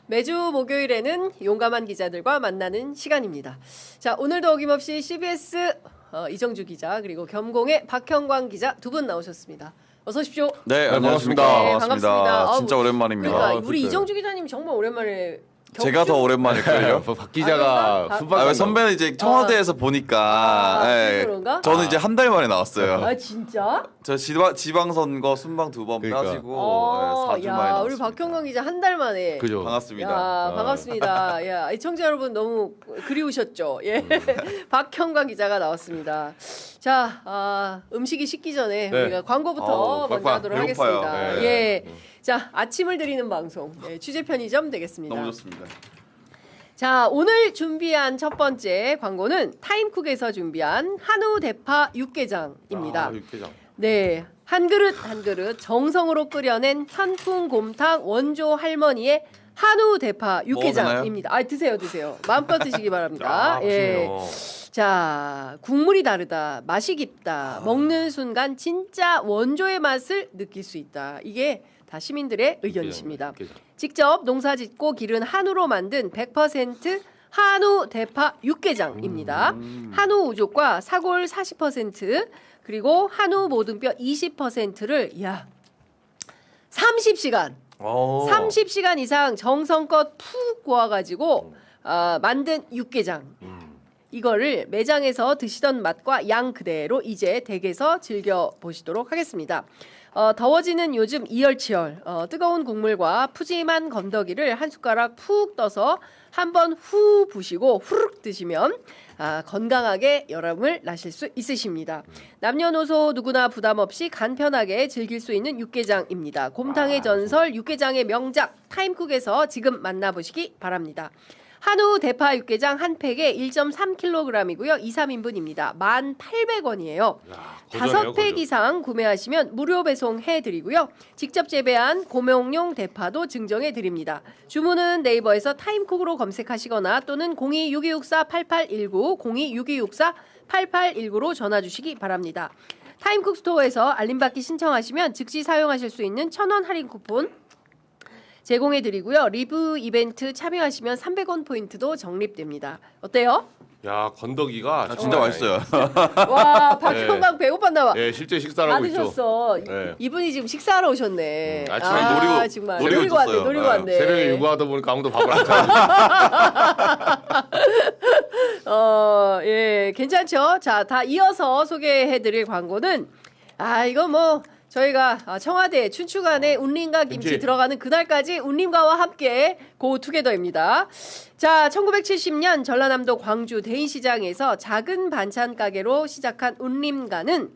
매주 목요일에는 용감한 기자들과 만나는 시간입니다. 자, 오늘도 어김없이 CBS 이정주 기자 그리고 겸공의 박형광 기자 두 분 나오셨습니다. 어서 오십시오. 네, 반갑습니다. 네, 반갑습니다. 진짜 오랜만입니다. 그러니까 우리 이정주 기자님 정말 오랜만에 제가 더 오랜만일걸요. 박 기자가 왜 선배는 이제 청와대에서 보니까 그런가? 저는 이제 한 달 만에 나왔어요. 아 진짜? 저 지방선거 순방 2번 그러니까. 따지고 4주 만에 야, 나왔습니다. 우리 박형광 기자 한 달 만에. 그죠. 반갑습니다. 야, 반갑습니다. 야, 시청자 여러분 너무 그리우셨죠? 예. 박형광 기자가 나왔습니다. 자, 음식이 식기 전에 네. 우리가 광고부터 먼저 하도록 배고파요. 하겠습니다. 네. 예. 자, 아침을 드리는 방송. 취재 편의점 되겠습니다. 너무 좋습니다. 자, 오늘 준비한 첫 번째 광고는 타임쿡에서 준비한 한우 대파 육개장입니다. 육개장. 네, 한 그릇 정성으로 끓여낸 현풍곰탕 원조 할머니의 한우 대파 육개장입니다. 아, 드세요. 마음껏 드시기 바랍니다. 예. 자, 국물이 다르다, 맛이 깊다, 먹는 순간 진짜 원조의 맛을 느낄 수 있다. 이게 다 시민들의 의견이십니다. 직접 농사짓고 기른 한우로 만든 100% 한우 대파 육개장입니다. 한우 우족과 사골 40% 그리고 한우 모든뼈 20%를 30시간 이상 정성껏 푹 구워가지고 만든 육개장. 이거를 매장에서 드시던 맛과 양 그대로 이제 댁에서 즐겨보시도록 하겠습니다. 더워지는 요즘 이열치열 뜨거운 국물과 푸짐한 건더기를 한 숟가락 푹 떠서 한번 후 부시고 후룩 드시면 건강하게 여름을 나실 수 있으십니다. 남녀노소 누구나 부담 없이 간편하게 즐길 수 있는 육개장입니다. 곰탕의 전설 육개장의 명작 타임쿡에서 지금 만나보시기 바랍니다. 한우 대파 육개장 한 팩에 1.3kg이고요. 2, 3인분입니다. 1,800원이에요. 5팩 이상 구매하시면 무료 배송해드리고요. 직접 재배한 고명용 대파도 증정해드립니다. 주문은 네이버에서 타임쿡으로 검색하시거나 또는 026264-8819, 026264-8819로 전화주시기 바랍니다. 타임쿡 스토어에서 알림받기 신청하시면 즉시 사용하실 수 있는 1,000원 할인 쿠폰 제공해드리고요. 리뷰 이벤트 참여하시면 300원 포인트도 적립됩니다. 어때요? 야, 건더기가 진짜 맛있어요. 와, 박형광 배고팠나 봐. 네, 실제 식사를 하고 있죠. 받으셨어. 네. 이분이 지금 식사하러 오셨네. 아침에 정말 노리고 왔네. 있었어요. 노리고 왔네. 새벽에 육아하다 보니까 아무도 밥을 안 차려. 예, 괜찮죠? 자, 다 이어서 소개해드릴 광고는 이거 뭐 저희가 청와대 춘추관에 운림과 김치 들어가는 그날까지 운림가와 함께 고 투게더입니다. 자, 1970년 전라남도 광주 대인시장에서 작은 반찬 가게로 시작한 운림가는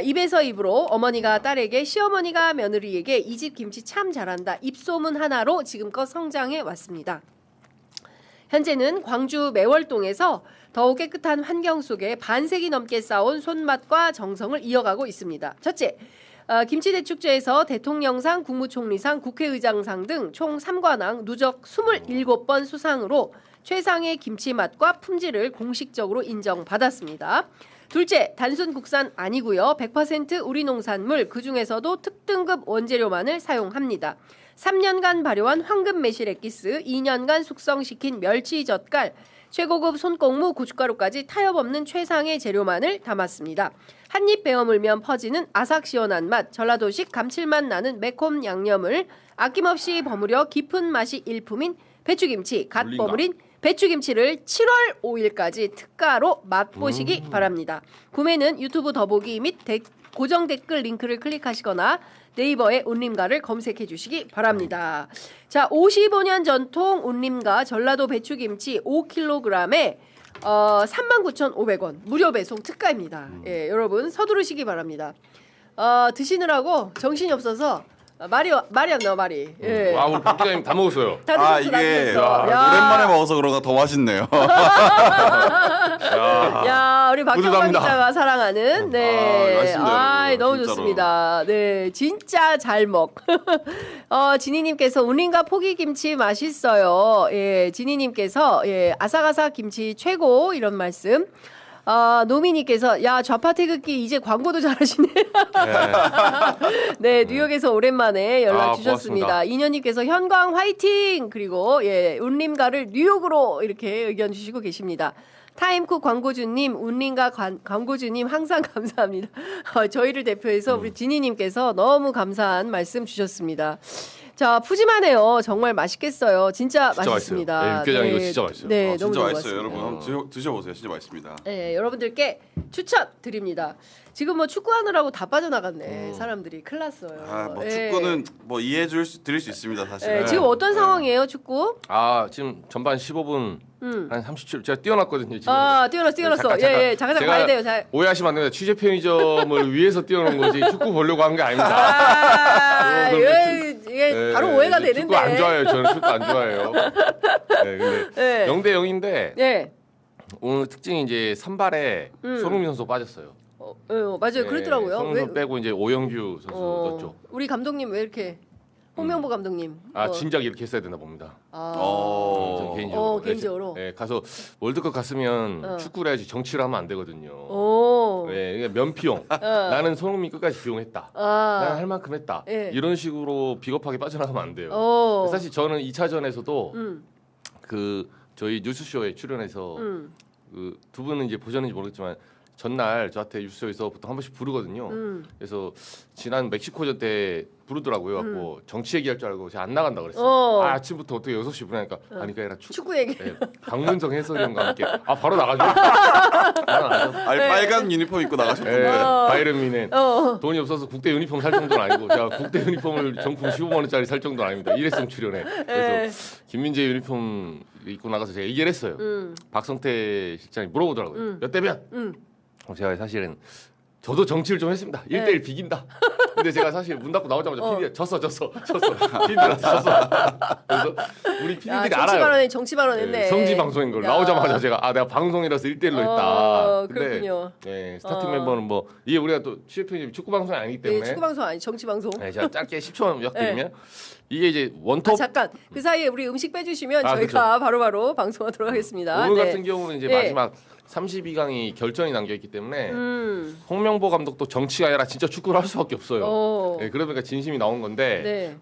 입에서 입으로 어머니가 딸에게 시어머니가 며느리에게 이 집 김치 참 잘한다 입소문 하나로 지금껏 성장해 왔습니다. 현재는 광주 매월동에서 더욱 깨끗한 환경 속에 반세기 넘게 쌓아온 손맛과 정성을 이어가고 있습니다. 첫째, 김치대축제에서 대통령상, 국무총리상, 국회의장상 등 총 3관왕 누적 27번 수상으로 최상의 김치 맛과 품질을 공식적으로 인정받았습니다. 둘째, 단순 국산 아니고요. 100% 우리 농산물, 그중에서도 특등급 원재료만을 사용합니다. 3년간 발효한 황금 매실 엑기스, 2년간 숙성시킨 멸치 젓갈, 최고급 손꼽무 고춧가루까지 타협 없는 최상의 재료만을 담았습니다. 한입 베어 물면 퍼지는 아삭 시원한 맛, 전라도식 감칠맛 나는 매콤 양념을 아낌없이 버무려 깊은 맛이 일품인 배추김치, 갓 버무린 배추김치를 7월 5일까지 특가로 맛보시기 바랍니다. 구매는 유튜브 더보기 및 고정 댓글 링크를 클릭하시거나 네이버에 운림가를 검색해 주시기 바랍니다. 자, 55년 전통 운림가 전라도 배추김치 5kg에 39,500원 무료 배송 특가입니다. 예, 여러분 서두르시기 바랍니다. 드시느라고 정신이 없어서 말이 안 나와 말이. 예. 와, 우리 박 기자님 다 먹었어요. 다 드셨어, 이게 다 드셨어. 야. 오랜만에 먹어서 그런가 더 맛있네요. 야, 우리 박형광 뿌듯합니다. 기자가 사랑하는 맛있습니다, 너무 진짜로. 좋습니다. 네, 진짜 잘 먹. 진희님께서 운림가 포기김치 맛있어요. 예, 진희님께서 아삭아삭 김치 최고 이런 말씀. 노미님께서 야 좌파 태극기 이제 광고도 잘하시네. 네, 뉴욕에서 오랜만에 연락 주셨습니다. 고맙습니다. 이년님께서 현광 화이팅. 그리고 운림가를 뉴욕으로 이렇게 의견 주시고 계십니다. 타임쿡 광고주님, 운림가 광고주님 항상 감사합니다. 저희를 대표해서 우리 지니님께서 너무 감사한 말씀 주셨습니다. 자, 푸짐하네요. 정말 맛있겠어요. 진짜 맛있습니다. 맛있어요. 육개장 이거 진짜 맛있어요. 네, 너무 진짜 너무 맛있어요, 맛있습니다. 여러분. 한번 드셔보세요. 진짜 맛있습니다. 네, 여러분들께 추천 드립니다. 지금 뭐 축구하느라고 다 빠져나갔네. 사람들이 큰일 났어요. 뭐 예. 축구는 뭐 드릴 수 있습니다, 사실. 예, 지금 어떤 상황이에요, 축구? 지금 전반 15분 한 37. 제가 뛰어났거든요. 지금. 뛰어났어. 예, 잠깐 봐야 돼요. 오해하시면 안 됩니다. 취재 편의점을 위해서 뛰어난 거지 축구 보려고 한 게 아닙니다. 이게 바로 오해가 되는데. 축구 안 좋아해요. 저는 축구 안 좋아해요. 네, 근데 0대 0인데 예. 오늘 특징이 이제 선발에 손흥민 선수 빠졌어요. 맞아요. 그렇더라고요. 손흥민 선수 빼고 이제 오영규 선수 넣었죠. 우리 감독님 왜 이렇게 홍명보 감독님. 진작 이렇게 했어야 되나 봅니다. 어. 개인적으로. 개인적으로. 네, 가서 월드컵 갔으면 축구를 해야지 정치를 하면 안 되거든요. 네, 그러니까 면피용. 나는 손흥민 끝까지 비용했다. 나는 할 만큼 했다. 예. 이런 식으로 비겁하게 빠져나가면 안 돼요. 사실 저는 2차전에서도 저희 뉴스쇼에 출연해서 그 두 분은 이제 보셨는지 모르겠지만 전날 저한테 뉴스쇼에서 보통 한 번씩 부르거든요. 그래서 지난 멕시코전 때 부르더라고요. 갖고 정치 얘기할 줄 알고 제가 안 나간다 그랬어요. 아침부터 어떻게 6시 부르니까 아니까 아니라 축구 얘기. 네, 박문성 해설위원과 함께 바로 나가죠. 바로 나가죠. 빨간 유니폼 입고 나가셨던데. 네, 바이에른 뮌헨 돈이 없어서 국대 유니폼 살 정도는 아니고 제가 국대 유니폼을 정품 15만 원짜리 살 정도는 아닙니다. 일회성 출연에. 그래서 김민재 유니폼 입고 나가서 제가 얘기를 했어요. 박성태 실장이 물어보더라고요. 몇 대 몇? 제가 사실은 저도 정치를 좀 했습니다. 1대1 비긴다. 근데 제가 사실 문 닫고 나오자마자 PD 졌어. PD한테 졌어. 그래서 우리 PD들이 알아요. 정치 발언했네. 성지 방송인 걸 나오자마자 제가 내가 방송이라서 1대1로 했다. 그렇군요. 네, 스타팅 멤버는 뭐 이게 우리가 또 취재편집 축구 방송이 아니기 때문에 축구 방송 아니 정치 방송. 네, 제가 짧게 10초 요약드리면 이게 이제 원톱 잠깐 그 사이에 우리 음식 빼주시면 저희가 바로바로 방송하도록 하겠습니다. 오늘 같은 경우는 이제 마지막 32강이 결전이 남겨 있기 때문에 홍명보 감독도 정치가 아니라 진짜 축구를 할 수밖에 없어요. 네, 그러니까 진심이 나온 건데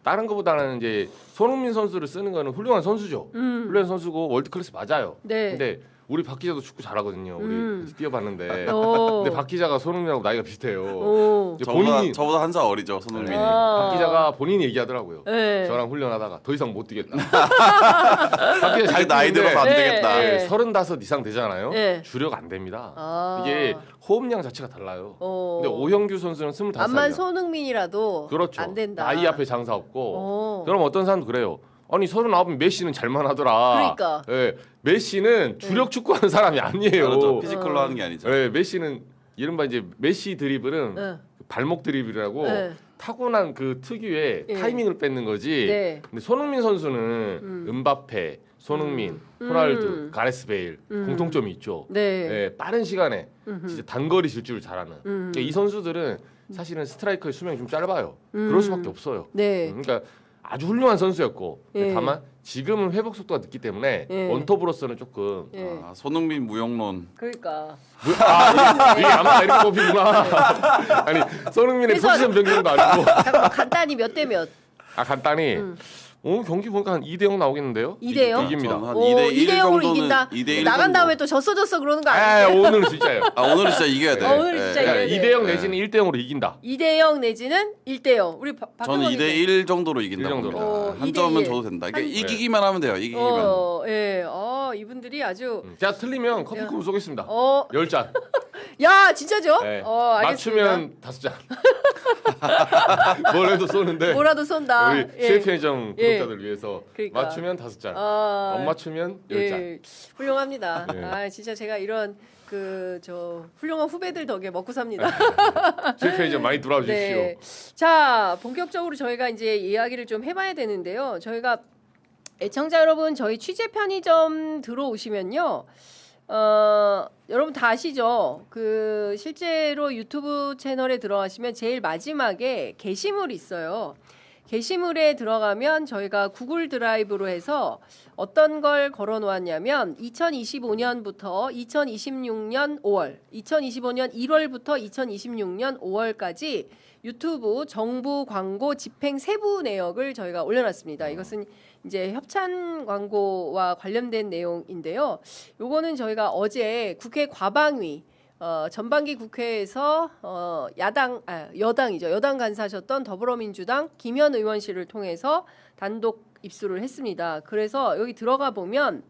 다른 것보다는 이제 손흥민 선수를 쓰는 거는 훌륭한 선수죠. 훌륭한 선수고 월드 클래스 맞아요. 근데 우리 박 기자도 축구 잘하거든요. 우리 같이 뛰어봤는데. 근데 박 기자가 손흥민하고 나이가 비슷해요. 이제 저보다 한 살 어리죠, 손흥민이. 박 기자가 본인이 얘기하더라고요. 저랑 훈련하다가 더 이상 못 뛰겠다. 박 기자 잘 나이 들어서 안 되겠다. 35 이상 되잖아요. 주력 안 됩니다. 이게 호흡량 자체가 달라요. 근데 오형규 선수는 25살이야. 암만 손흥민이라도 그렇죠. 안 된다. 나이 앞에 장사 없고. 그럼 어떤 사람도 그래요. 아니 39면 메시는 잘만 하더라. 그러니까. 메시는 주력 축구하는 사람이 아니에요. 그렇죠. 피지컬로 하는 게 아니죠. 메시는 이른바 이제 메시 드리블은 발목 드리블이라고 타고난 그 특유의 타이밍을 뺏는 거지. 근데 손흥민 선수는 음바페, 손흥민, 호날두, 가레스 베일 공통점이 있죠. 빠른 시간에 진짜 단거리 질주를 잘하는. 그러니까 이 선수들은 사실은 스트라이커의 수명이 좀 짧아요. 그럴 수밖에 없어요. 그러니까 아주 훌륭한 선수였고 다만 지금은 회복 속도가 늦기 때문에 원톱으로서는 조금 손흥민 무용론. 그러니까 이게 아마 이렇게 뽑히구나. 아니 손흥민의 포지션 변경도 아니고 잠깐만 간단히 몇 대 몇? 간단히 오늘 경기 보니까 한 2대 0 나오겠는데요? 2대 0? 이깁니다. 한 2대 0으로 이긴다. 2대 1 나간 다음에 또 졌어 그러는 거 아니에요? 오늘은 진짜예요. 오늘은 진짜 이겨야 돼. 오늘은 진짜 이겨야 돼. 2대 0 내지는 1대 0으로 이긴다. 2대 0 내지는 1대 0. 우리 저는 2대 1 정도로 이긴다고 1 정도로. 봅니다. 한 점은 줘도 된다. 이기기만 하면 돼요. 이기기만. 이분들이 아주 제가 틀리면 커피컵 쏘겠습니다. 10잔. 야 진짜죠? 네. 알겠습니다. 맞추면 5잔. 뭘 해도 쏘는데. 뭐라도 쏜다. 우리 수혜편의점 구독자들 위해서 그러니까. 맞추면 5잔. 못 맞추면 10잔. 훌륭합니다. 진짜 제가 이런 훌륭한 후배들 덕에 먹고 삽니다. 수혜편의점 많이 돌아와 주십시오. 자, 본격적으로 저희가 이제 이야기를 좀 해봐야 되는데요. 저희가 애청자 여러분, 저희 취재 편의점 들어오시면요. 여러분 다 아시죠? 실제로 유튜브 채널에 들어가시면 제일 마지막에 게시물이 있어요. 게시물에 들어가면 저희가 구글 드라이브로 해서 어떤 걸 걸어 놓았냐면 2025년부터 2026년 5월, 2025년 1월부터 2026년 5월까지 유튜브 정부 광고 집행 세부 내역을 저희가 올려놨습니다. 이것은 이제 협찬 광고와 관련된 내용인데요. 요거는 저희가 어제 국회 과방위 전반기 국회에서 여당 간사셨던 더불어민주당 김현 의원실을 통해서 단독 입수를 했습니다. 그래서 여기 들어가 보면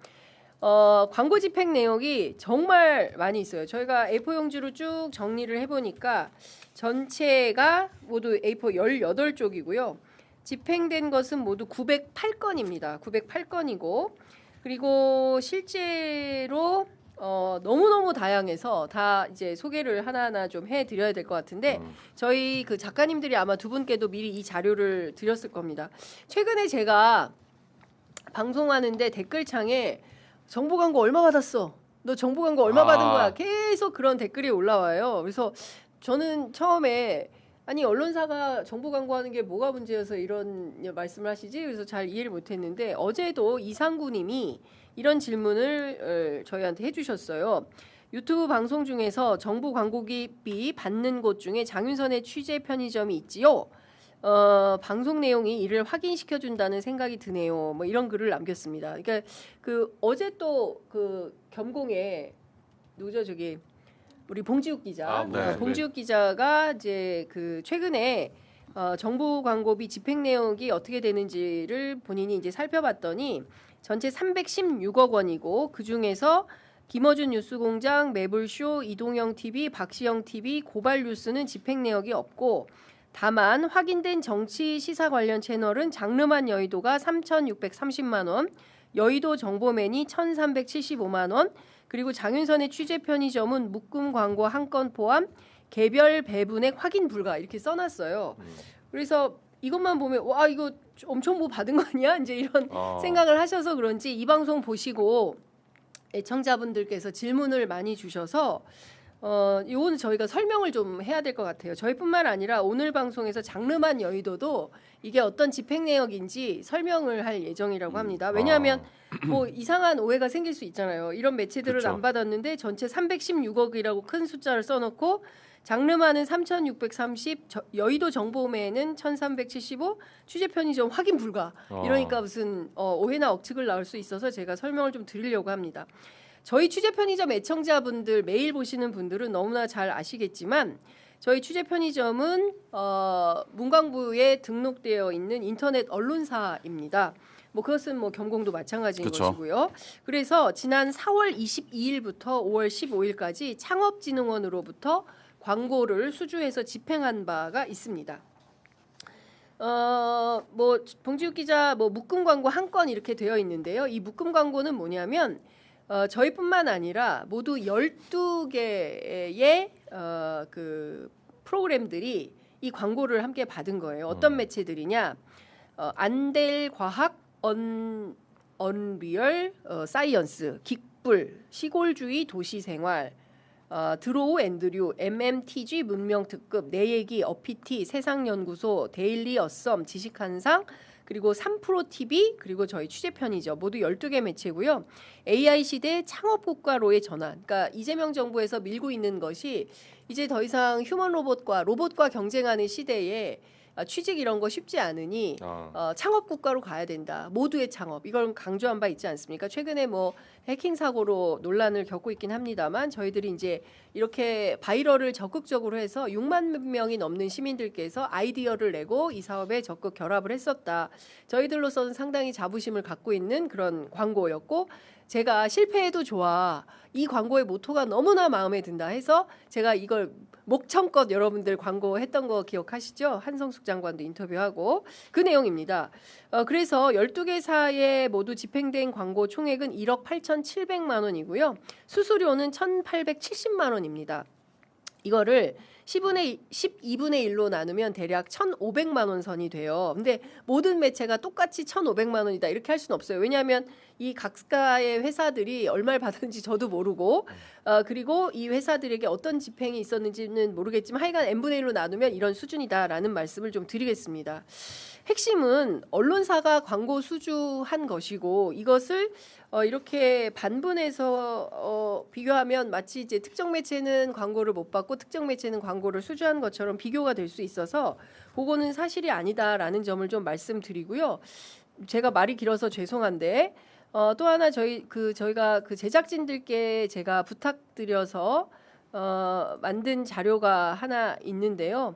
광고 집행 내역이 정말 많이 있어요. 저희가 A4 용지로 쭉 정리를 해보니까 전체가 모두 A4 18쪽이고요. 집행된 것은 모두 908건입니다. 908건이고 그리고 실제로 너무너무 다양해서 다 이제 소개를 하나하나 좀 해드려야 될 것 같은데 저희 그 작가님들이 아마 두 분께도 미리 이 자료를 드렸을 겁니다. 최근에 제가 방송하는데 댓글창에 정보 광고 얼마 받았어? 너 정보 광고 얼마 받은 거야? 계속 그런 댓글이 올라와요. 그래서 저는 처음에 아니 언론사가 정보 광고하는 게 뭐가 문제여서 이런 말씀을 하시지? 그래서 잘 이해를 못했는데 어제도 이상구님이 이런 질문을 저희한테 해주셨어요. 유튜브 방송 중에서 정부 광고비 받는 곳 중에 장윤선의 취재 편의점이 있지요. 방송 내용이 이를 확인시켜준다는 생각이 드네요. 뭐 이런 글을 남겼습니다. 그러니까 그 어제 또 그 겸공에 누구죠 저기 우리 봉지욱 기자, 봉지욱 기자가 이제 그 최근에 정부 광고비 집행 내역이 어떻게 되는지를 본인이 이제 살펴봤더니 전체 316억 원이고 그 중에서 김어준 뉴스공장, 매불쇼, 이동영 TV, 박시영 TV, 고발 뉴스는 집행 내역이 없고 다만 확인된 정치 시사 관련 채널은 장르만 여의도가 3,630만 원, 여의도 정보맨이 1,375만 원, 그리고 장윤선의 취재 편의점은 묶음 광고 한 건 포함 개별 배분액 확인 불가 이렇게 써놨어요. 그래서 이것만 보면 와 이거 엄청 뭐 받은 거 아니야? 이제 이런 생각을 하셔서 그런지 이 방송 보시고 애청자분들께서 질문을 많이 주셔서 이거는 저희가 설명을 좀 해야 될 것 같아요. 저희뿐만 아니라 오늘 방송에서 장르만 여의도도 이게 어떤 집행 내역인지 설명을 할 예정이라고 합니다. 왜냐하면 뭐 이상한 오해가 생길 수 있잖아요. 이런 매체들을 그쵸. 안 받았는데 전체 316억이라고 큰 숫자를 써놓고 장르만은 3,630, 여의도 정보매는 1,375, 취재 편의점 확인 불가. 이러니까 무슨 오해나 억측을 나올 수 있어서 제가 설명을 좀 드리려고 합니다. 저희 취재 편의점 애청자분들 매일 보시는 분들은 너무나 잘 아시겠지만 저희 취재 편의점은 문광부에 등록되어 있는 인터넷 언론사입니다. 뭐 그것은 뭐 겸공도 마찬가지인 그쵸. 것이고요. 그래서 지난 4월 22일부터 5월 15일까지 창업진흥원으로부터 광고를 수주해서 집행한 바가 있습니다. 뭐 봉지욱 기자 뭐 묶음 광고 한 건 이렇게 되어 있는데요. 이 묶음 광고는 뭐냐면 저희뿐만 아니라 모두 12개의 그 프로그램들이 이 광고를 함께 받은 거예요. 어떤 매체들이냐? 안델 과학, 언리얼, 사이언스, 긱불, 시골주의 도시생활, 드로우 앤드류, MMTG 문명특급, 내 얘기, 어피티, 세상연구소, 데일리 어썸, 지식한상, 그리고 3프로TV, 그리고 저희 취재편이죠. 모두 12개 매체고요. AI 시대 창업국가로의 전환. 그러니까 이재명 정부에서 밀고 있는 것이 이제 더 이상 휴먼 로봇과 경쟁하는 시대에 취직 이런 거 쉽지 않으니 창업 국가로 가야 된다. 모두의 창업. 이걸 강조한 바 있지 않습니까? 최근에 뭐 해킹 사고로 논란을 겪고 있긴 합니다만 저희들이 이제 이렇게 바이럴을 적극적으로 해서 6만 명이 넘는 시민들께서 아이디어를 내고 이 사업에 적극 결합을 했었다. 저희들로서는 상당히 자부심을 갖고 있는 그런 광고였고 제가 실패해도 좋아. 이 광고의 모토가 너무나 마음에 든다 해서 제가 이걸 목청껏 여러분들 광고했던 거 기억하시죠? 한성숙 장관도 인터뷰하고 그 내용입니다. 그래서 12개사에 모두 집행된 광고 총액은 1억 8,700만 원이고요. 수수료는 1,870만 원입니다. 이거를 12분의 1로 나누면 대략 1,500만 원 선이 돼요. 근데 모든 매체가 똑같이 1,500만 원이다 이렇게 할 수는 없어요. 왜냐하면 이 각가의 회사들이 얼마를 받았는지 저도 모르고 그리고 이 회사들에게 어떤 집행이 있었는지는 모르겠지만 하여간 n분의 1로 나누면 이런 수준이다라는 말씀을 좀 드리겠습니다. 핵심은 언론사가 광고 수주한 것이고 이것을 이렇게 반분해서 비교하면 마치 이제 특정 매체는 광고를 못 받고 특정 매체는 광고를 수주한 것처럼 비교가 될 수 있어서 그거는 사실이 아니다라는 점을 좀 말씀드리고요. 제가 말이 길어서 죄송한데 또 하나 저희가 그 제작진들께 제가 부탁드려서 만든 자료가 하나 있는데요.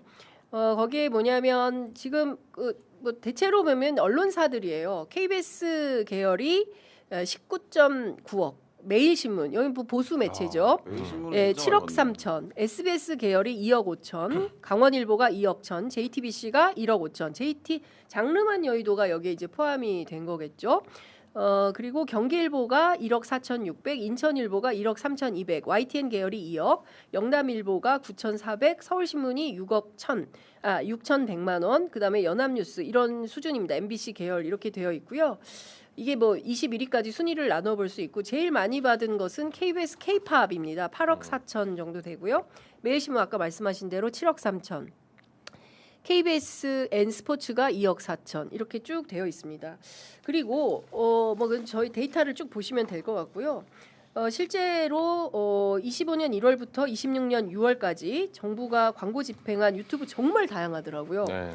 거기에 뭐냐면 지금 뭐 대체로 보면 언론사들이에요. KBS 계열이 19.9억, 매일신문 여기 뭐 보수 매체죠. 예, 7억 3천, SBS 계열이 2억 5천, 강원일보가 2억 천, JTBC가 1억 5천, 장르만 여의도가 여기에 이제 포함이 된 거겠죠. 그리고 경기일보가 1억 4,600, 인천일보가 1억 3,200, YTN 계열이 2억, 영남일보가 9,400, 서울신문이 6,100만 원, 그다음에 연합뉴스 이런 수준입니다. MBC 계열 이렇게 되어 있고요. 이게 뭐 21위까지 순위를 나눠볼 수 있고 제일 많이 받은 것은 KBS K-팝입니다. 8억 4천 정도 되고요. 매일신문 아까 말씀하신 대로 7억 3천. KBS N스포츠가 2억 4천 이렇게 쭉 되어 있습니다. 그리고 뭐 저희 데이터를 쭉 보시면 될 것 같고요. 실제로 25년 1월부터 26년 6월까지 정부가 광고 집행한 유튜브 정말 다양하더라고요. 네.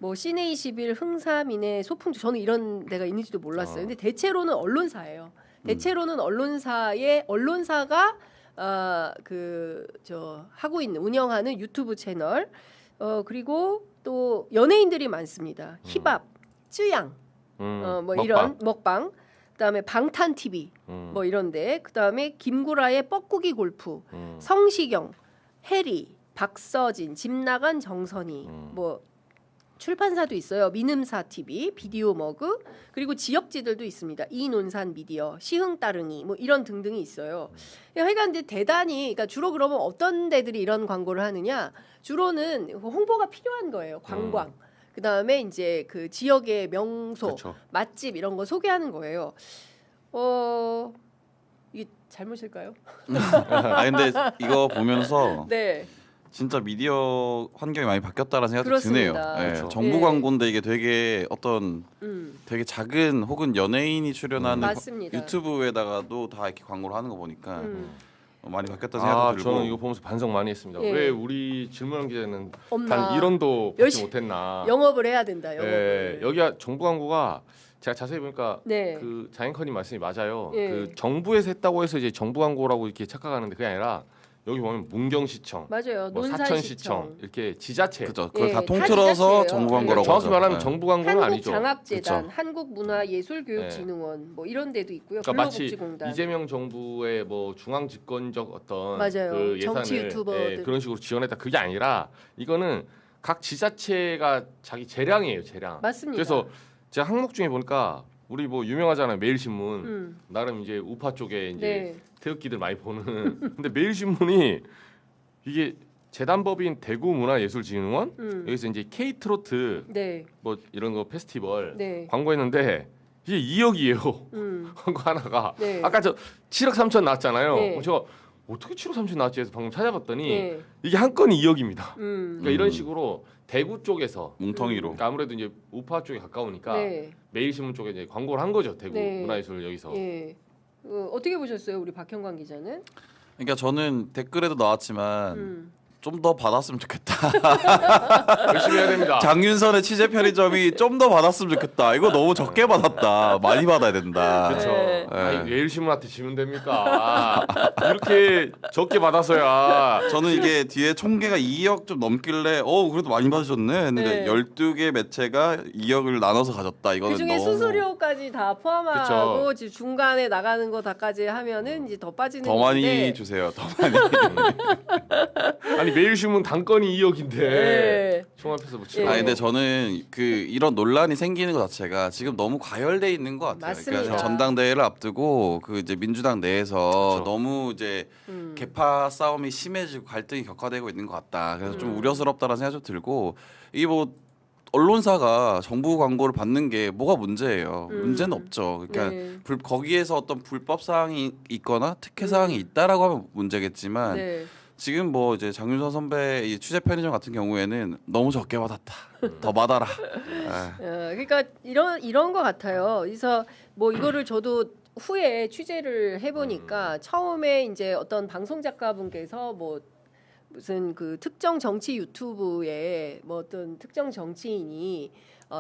뭐 시내21, 흥사민의 소풍주 저는 이런 데가 있는지도 몰랐어요. 근데 대체로는 언론사예요. 대체로는 언론사가 하고 있는 운영하는 유튜브 채널. 그리고 또 연예인들이 많습니다. 힙합, 쯔양, 뭐 먹방. 이런 먹방. 그다음에 방탄 TV, 뭐 이런데. 그다음에 김구라의 뻐꾸기 골프, 성시경, 해리, 박서진, 집 나간 정선희, 뭐 출판사도 있어요. 민음사 TV, 비디오 머그, 그리고 지역지들도 있습니다. 이논산 미디어, 시흥 따릉이, 뭐 이런 등등이 있어요. 하여간 근데 대단히, 그러니까 주로 그러면 어떤 데들이 이런 광고를 하느냐? 주로는 홍보가 필요한 거예요. 관광. 그다음에 이제 그 지역의 명소, 그렇죠. 맛집 이런 거 소개하는 거예요. 이게 잘못일까요? 근데 이거 보면서 네. 진짜 미디어 환경이 많이 바뀌었다라는 생각이 그렇습니다. 드네요. 네, 그렇죠. 정부 광고인데 이게 되게 어떤 되게 작은 혹은 연예인이 출연하는 유튜브에다가도 다 이렇게 광고를 하는 거 보니까 많이 바뀌었다는 생각이 들고. 저는 이거 보면서 반성 많이 했습니다. 예. 왜 우리 질문한 기자는 없나. 단 1원도 받지 못했나. 영업을 해야 된다. 영업을. 여기가 정부 광고가 제가 자세히 보니까 네. 그 자연커님 말씀이 맞아요. 예. 그 정부에서 했다고 해서 이제 정부 광고라고 이렇게 착각하는데 그게 아니라 여기 보면 문경시청, 맞아요. 뭐 사천시청 이렇게 지자체, 그죠. 그걸 다 통틀어서 정부 광고라고 정확히 하죠. 말하면 정부 광고는 아니죠. 한국장학재단, 그쵸. 한국문화예술교육진흥원 뭐 이런 데도 있고요. 그러니까 마치 근로복지공단. 이재명 정부의 뭐 중앙집권적 어떤 맞아요. 그 정치 예산을 유튜버들. 그런 식으로 지원했다. 그게 아니라 이거는 각 지자체가 자기 재량이에요, 재량. 맞습니다. 그래서 제가 항목 중에 보니까 우리 뭐 유명하잖아요, 매일신문. 나름 이제 우파 쪽에 이제 네. 태극기들 많이 보는. 근데 매일신문이 이게 재단법인 대구문화예술진흥원 여기서 이제 K-트로트 네. 뭐 이런 거 페스티벌 네. 광고했는데 이게 2억이에요. 광고 하나가. 네. 아까 저 7억 3천 나왔잖아요. 네. 제가 어떻게 7억 3천 나왔지 해서 방금 찾아봤더니 네. 이게 한 건이 2억입니다. 그러니까 이런 식으로 대구 쪽에서 뭉텅이로. 그러니까 아무래도 이제 우파 쪽에 가까우니까 네. 매일신문 쪽에 이제 광고를 한 거죠. 대구 네. 문화예술 여기서. 예. 어떻게 보셨어요, 우리 박형광 기자는? 그러니까 저는 댓글에도 나왔지만 좀 더 받았으면 좋겠다. 열심히 해야 됩니다. 장윤선의 취재 편의점이 좀 더 받았으면 좋겠다. 이거 너무 적게 받았다. 많이 받아야 된다. 그렇죠. 네. 아니, 매일신문한테 지면 됩니까? 이렇게 적게 받아서야. 저는 이게 뒤에 총계가 2억 좀 넘길래 그래도 많이 받으셨네 했는데 네. 12개 매체가 2억을 나눠서 가졌다. 이거는 그중에 너무 수수료까지 다 포함하고 지금 중간에 나가는 거 다까지 하면은 이제 더 빠지는 더 많이 건데. 주세요. 더 많이. 아니 매일신문 단건이 2억인데 네. 총합해서 뭐 예. 근데 저는 그 이런 논란이 생기는 것 자체가 지금 너무 과열돼 있는 것 같아요. 맞습니다. 그러니까 전당대회를 앞두고 그 이제 민주당 내에서 그렇죠. 너무 이제 계파 싸움이 심해지고 갈등이 격화되고 있는 것 같다. 그래서 좀 우려스럽다라는 생각이 좀 들고 이게 뭐 언론사가 정부 광고를 받는 게 뭐가 문제예요. 문제는 없죠. 그러니까 네. 거기에서 어떤 불법 사항이 있거나 특혜 사항이 있다라고 하면 문제겠지만. 네. 지금 뭐 이제 장윤선 선배 이 취재 편의점 같은 경우에는 너무 적게 받았다. 더 받아라. 그러니까 이런 거 같아요. 그래서 뭐 이거를 저도 후에 취재를 해보니까 처음에 이제 어떤 방송 작가분께서 뭐 무슨 그 특정 정치 유튜브에 뭐 어떤 특정 정치인이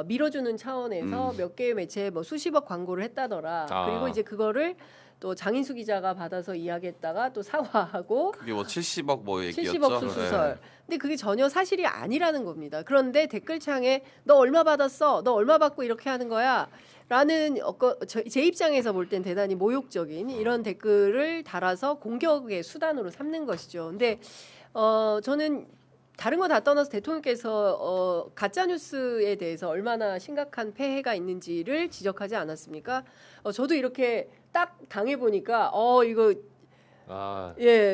밀어주는 차원에서 몇 개의 매체에 뭐 수십억 광고를 했다더라. 그리고 이제 그거를 또 장인수 기자가 받아서 이야기했다가 또 사과하고 그게 뭐 70억 뭐 얘기였죠. 70억 수수설. 근데 그게 전혀 사실이 아니라는 겁니다. 그런데 댓글창에 너 얼마 받았어? 너 얼마 받고 이렇게 하는 거야? 라는 제 입장에서 볼 땐 대단히 모욕적인 이런 댓글을 달아서 공격의 수단으로 삼는 것이죠. 근데 저는 다른 거 다 떠나서 대통령께서 가짜 뉴스에 대해서 얼마나 심각한 폐해가 있는지를 지적하지 않았습니까? 저도 이렇게 딱 당해 보니까 이거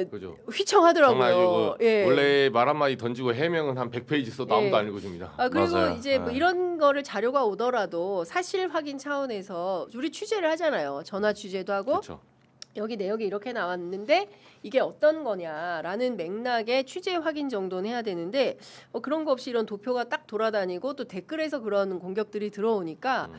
그죠. 휘청하더라고요. 정말 이거 예. 원래 말 한마디 던지고 해명은 한 100페이지 써도 아무도 안 읽어줍니다. 그리고 맞아요. 이제 뭐 이런 거를 자료가 오더라도 사실 확인 차원에서 우리 취재를 하잖아요. 전화 취재도 하고 그렇죠. 여기 내역이 이렇게 나왔는데 이게 어떤 거냐라는 맥락의 취재 확인 정도는 해야 되는데 그런 거 없이 이런 도표가 딱 돌아다니고 또 댓글에서 그런 공격들이 들어오니까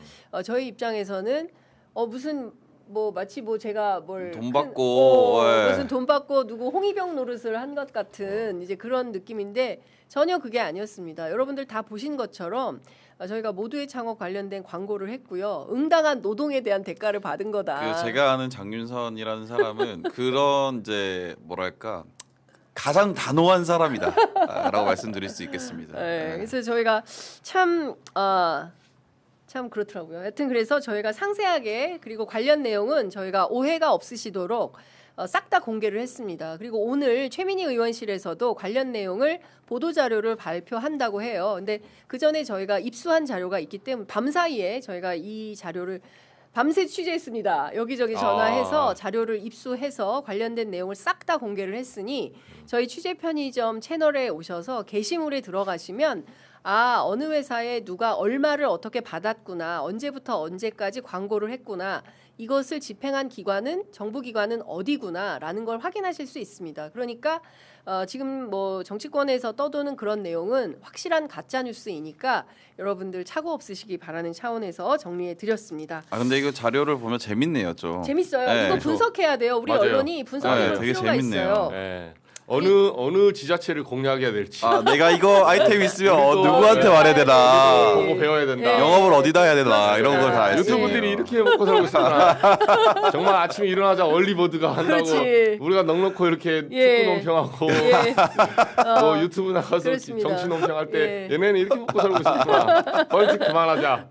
저희 입장에서는 무슨 뭐 마치 뭐 제가 뭘 돈 받고 무슨 돈 받고 누구 홍위병 노릇을 한 것 같은 이제 그런 느낌인데 전혀 그게 아니었습니다. 여러분들 다 보신 것처럼 저희가 모두의 창업 관련된 광고를 했고요. 응당한 노동에 대한 대가를 받은 거다. 제가 아는 장윤선이라는 사람은 그런 이제 뭐랄까 가장 단호한 사람이다라고 말씀드릴 수 있겠습니다. 네, 그래서 저희가 참 그렇더라고요. 하여튼 그래서 저희가 상세하게 그리고 관련 내용은 저희가 오해가 없으시도록 싹 다 공개를 했습니다. 그리고 오늘 최민희 의원실에서도 관련 내용을 보도자료를 발표한다고 해요. 근데 그 전에 저희가 입수한 자료가 있기 때문에 밤사이에 저희가 이 자료를 밤새 취재했습니다. 여기저기 전화해서 자료를 입수해서 관련된 내용을 싹 다 공개를 했으니 저희 취재 편의점 채널에 오셔서 게시물에 들어가시면 어느 회사에 누가 얼마를 어떻게 받았구나, 언제부터 언제까지 광고를 했구나, 이것을 집행한 기관은 정부 기관은 어디구나라는 걸 확인하실 수 있습니다. 그러니까 지금 뭐 정치권에서 떠도는 그런 내용은 확실한 가짜 뉴스이니까 여러분들 착오 없으시기 바라는 차원에서 정리해 드렸습니다. 근데 이거 자료를 보면 재밌네요, 좀. 재밌어요. 네, 이거 분석해야 돼요. 우리 맞아요. 언론이 분석해볼 되게 필요가 재밌네요. 있어요. 네. 어느 지자체를 공략해야 될지. 내가 이거 아이템 있으면 우리도, 누구한테 말해야 되나, 보고 배워야 된다. 네. 영업을 어디다 해야 되나 이런 걸 다 알 수 있어요. 유튜브들이 이렇게 먹고 살고 있구나. 정말 아침에 일어나자 얼리버드가 한다고 그렇지. 우리가 넉넉히 이렇게 축구 논평하고 뭐 유튜브 나가서 그렇습니다. 정치 논평할 때 얘네는 이렇게 먹고 살고 있구나. 벌칙 그만하자.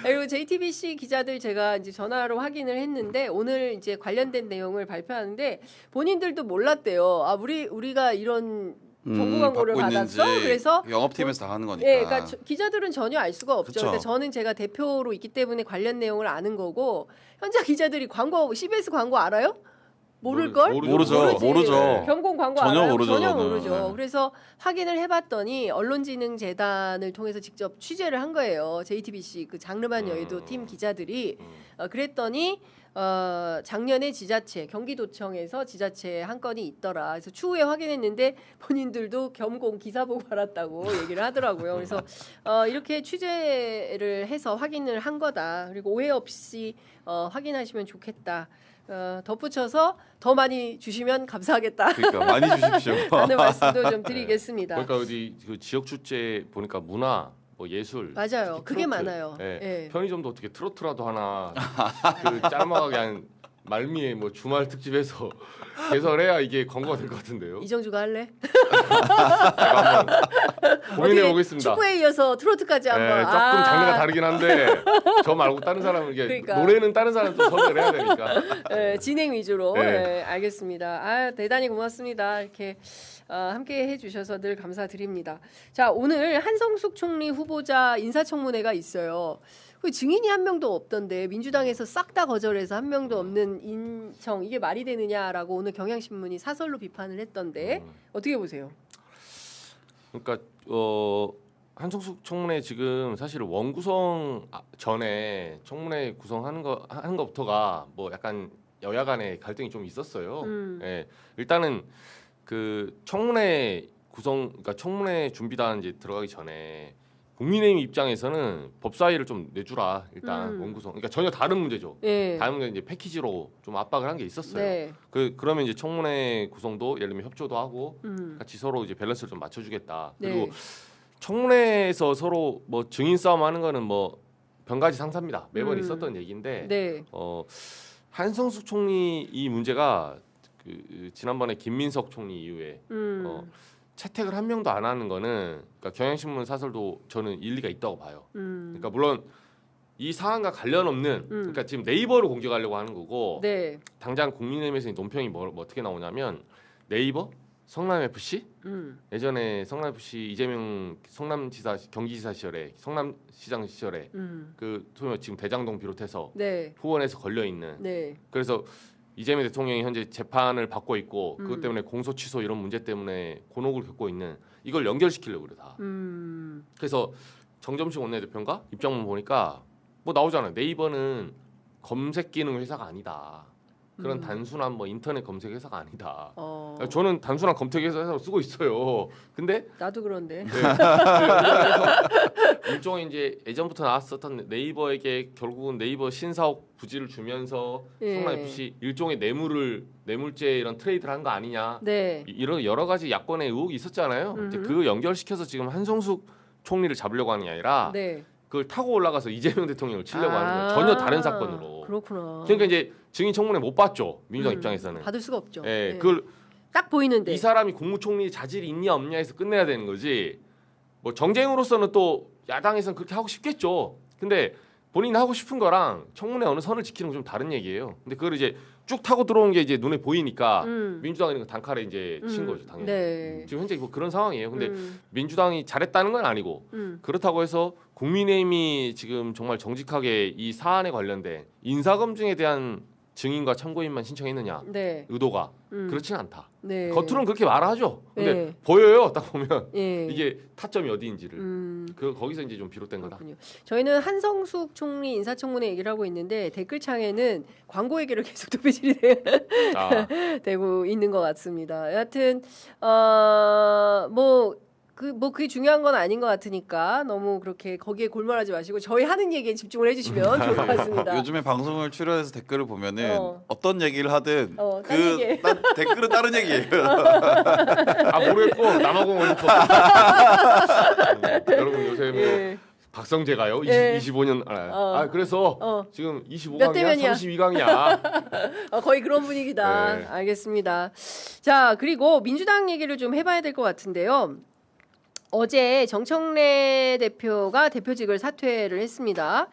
그리고 JTBC 기자들 제가 이제 전화로 확인을 했는데 오늘 이제 관련된 내용을 발표하는데 본인들도 몰랐대요. 우리가 이런 정부 광고를 받고 받았어. 있는지 그래서 영업팀에서 다 하는 거니까. 그러니까 기자들은 전혀 알 수가 없죠. 그쵸. 근데 저는 제가 대표로 있기 때문에 관련 내용을 아는 거고 현장 기자들이 광고 CBS 광고 알아요? 모를 걸? 모르죠. 경공 광고 전혀 알아요? 모르죠, 전혀 저는. 모르죠. 네. 그래서 확인을 해봤더니 언론진흥재단을 통해서 직접 취재를 한 거예요. JTBC 그 장르만 여의도 팀 기자들이 그랬더니 작년에 지자체 경기도청에서 지자체 한 건이 있더라. 그래서 추후에 확인했는데 본인들도 겸공 기사 보고 알았다고 얘기를 하더라고요. 그래서 이렇게 취재를 해서 확인을 한 거다. 그리고 오해 없이 확인하시면 좋겠다. 덧붙여서 더 많이 주시면 감사하겠다. 그러니까 많이 주십시오. 라는 말씀도 좀 드리겠습니다. 그러니까 어디 그 지역 축제 보니까 문화 뭐 예술 맞아요. 특히 그게 트로트. 많아요. 예. 예. 편의점도 어떻게 트로트라도 하나 그 짤막하게 한 말미에 뭐 주말 특집에서 개설해야 이게 광고가 될 것 같은데요. 이정주가 할래? 제가 한번 고민해 어떻게 보겠습니다. 축구에 이어서 트로트까지 한번. 조금 장르가 다르긴 한데 저 말고 다른 사람은 이게 그러니까. 노래는 다른 사람 또 섭외를 해야 되니까. 진행 위주로. 네. 알겠습니다. 대단히 고맙습니다. 이렇게 함께 해주셔서 늘 감사드립니다. 자, 오늘 한성숙 총리 후보자 인사청문회가 있어요. 그 증인이 한 명도 없던데 민주당에서 싹 다 거절해서 한 명도 없는 인청 이게 말이 되느냐라고 오늘 경향신문이 사설로 비판을 했던데 어떻게 보세요? 그러니까 한성숙 청문회 지금 사실 원구성 전에 청문회 구성하는 것부터가 뭐 약간 여야 간의 갈등이 좀 있었어요. 일단은 그 청문회 그러니까 청문회 준비단 이제 들어가기 전에 국민의힘 입장에서는 법사위를 좀 내주라 일단 원구성. 그러니까 전혀 다른 문제죠. 네. 다른 문제 이제 패키지로 좀 압박을 한 게 있었어요. 네. 그러면 이제 청문회 구성도 예를 들면 협조도 하고 같이 서로 이제 밸런스를 좀 맞춰주겠다. 그리고 네. 청문회에서 서로 뭐 증인 싸움하는 거는 뭐 변가지 상사입니다. 매번 있었던 얘기인데 네. 한성숙 총리 이 문제가 그 지난번에 김민석 총리 이후에 채택을 한 명도 안 하는 거는 그러니까 경향신문 사설도 저는 일리가 있다고 봐요. 그러니까 물론 이 사안과 관련 없는 그러니까 지금 네이버로 공격하려고 하는 거고 네. 당장 국민의힘에서 논평이 뭐 어떻게 나오냐면 네이버, 성남 FC 예전에 성남 FC 이재명 성남지사 경기지사 시절에 성남시장 시절에 그 지금 대장동 비롯해서 네. 후원에서 걸려 있는 네. 그래서 이재명 대통령이 현재 재판을 받고 있고 그것 때문에 공소 취소 이런 문제 때문에 곤혹을 겪고 있는 이걸 연결시키려고 그래 다. 그래서 정점식 원내대표인가 입장문 보니까 뭐 나오잖아요. 네이버는 검색 기능 회사가 아니다. 그런 단순한 뭐 인터넷 검색 회사가 아니다. 저는 단순한 검색 회사로 쓰고 있어요. 근데 나도 그런데. 네. 일종의 이제 예전부터 나왔었던 네이버에게 결국은 네이버 신사옥 부지를 주면서 예. 성남 FC 일종의 뇌물죄 이런 트레이드를 한 거 아니냐. 네. 이런 여러 가지 야권의 의혹이 있었잖아요. 이제 그 연결시켜서 지금 한성숙 총리를 잡으려고 하는 게 아니라 네. 그걸 타고 올라가서 이재명 대통령을 치려고 하는 거예요. 전혀 다른 사건으로. 그렇구나. 그러니까 이제 증인 청문회 못 받죠. 민주당 입장에서는. 받을 수가 없죠. 예, 네. 그걸 딱 보이는데. 이 사람이 국무총리 자질이 있냐 없냐 해서 끝내야 되는 거지. 뭐 정쟁으로서는 또 야당에서는 그렇게 하고 싶겠죠. 근데 본인이 하고 싶은 거랑 청문회 어느 선을 지키는 건 좀 다른 얘기예요. 근데 그걸 이제 쭉 타고 들어온 게 이제 눈에 보이니까 민주당은 이거 단칼에 이제 친 거죠, 당연히. 네. 지금 현재 뭐 그런 상황이에요. 근데 민주당이 잘했다는 건 아니고 그렇다고 해서 국민의힘이 지금 정말 정직하게 이 사안에 관련된 인사검증에 대한 증인과 참고인만 신청했느냐 네. 의도가 그렇지는 않다. 네. 겉으로는 그렇게 말하죠. 근데 네. 보여요. 딱 보면 예. 이게 타점이 어디인지를 거기서 이제 좀 비롯된 거다. 그렇군요. 저희는 한성숙 총리 인사청문회 얘기를 하고 있는데 댓글창에는 광고 얘기를 계속 도배질이 아, 되고 있는 것 같습니다. 여하튼 그게 중요한 건 아닌 것 같으니까 너무 그렇게 거기에 골몰하지 마시고 저희 하는 얘기에 집중을 해주시면 좋을 것 같습니다. 요즘에 방송을 출연해서 댓글을 보면은 어떤 얘기를 하든 딴 얘기예요. 댓글은 다른 얘기예요. 아 모르겠고 남아공 원리법. 여러분 요새 뭐 예. 박성재가요. 예. 25년 그래서 지금 몇 25강이야, 대면이야? 32강이야. 거의 그런 분위기다. 네. 알겠습니다. 자, 그리고 민주당 얘기를 좀 해봐야 될 것 같은데요. 어제 정청래 대표가 대표직을 사퇴를 했습니다.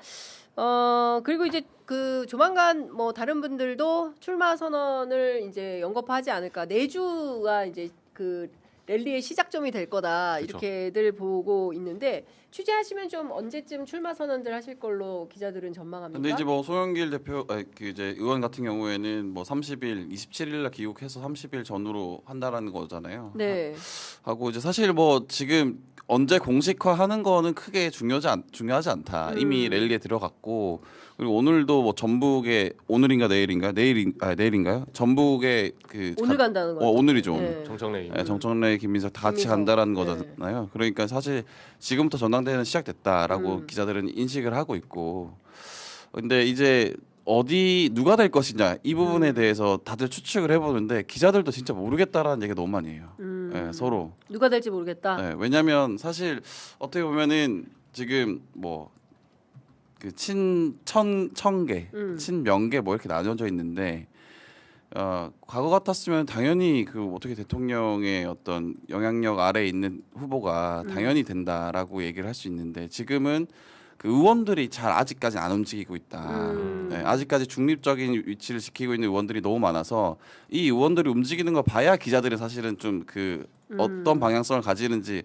그리고 이제 그 조만간 뭐 다른 분들도 출마 선언을 이제 연거푸하지 않을까. 내주가 이제 그 랠리의 시작점이 될 거다. 그쵸. 이렇게들 보고 있는데 취재하시면 좀 언제쯤 출마 선언들 하실 걸로 기자들은 전망합니까? 근데 이제 뭐 송영길 대표, 그 이제 의원 같은 경우에는 뭐 30일, 27일날 귀국해서 30일 전후로 한다라는 거잖아요. 네. 하고 이제 사실 뭐 지금 언제 공식화하는 거는 크게 중요하지 않다. 이미 랠리에 들어갔고 그리고 오늘도 뭐 전북에 내일인가요? 전북에 그 오늘 간다는 거예요. 오늘이죠. 네. 정청래. 네, 정청래, 김민석 다 같이 김민석. 간다라는 네. 거잖아요. 그러니까 사실 지금부터 전당대회는 시작됐다라고 기자들은 인식을 하고 있고, 근데 이제 누가 될 것이냐 이 부분에 대해서 다들 추측을 해보는데 기자들도 진짜 모르겠다라는 얘기가 너무 많이 해요. 네, 서로. 누가 될지 모르겠다. 네, 왜냐하면 사실 어떻게 보면은 지금 뭐 그 친청계, 친명계 뭐 이렇게 나눠져 있는데. 과거 같았으면 당연히 그 어떻게 대통령의 어떤 영향력 아래에 있는 후보가 당연히 된다라고 얘기를 할 수 있는데 지금은 그 의원들이 잘 아직까지 안 움직이고 있다. 네, 아직까지 중립적인 위치를 지키고 있는 의원들이 너무 많아서 이 의원들이 움직이는 거 봐야 기자들이 사실은 좀 그 어떤 방향성을 가지는지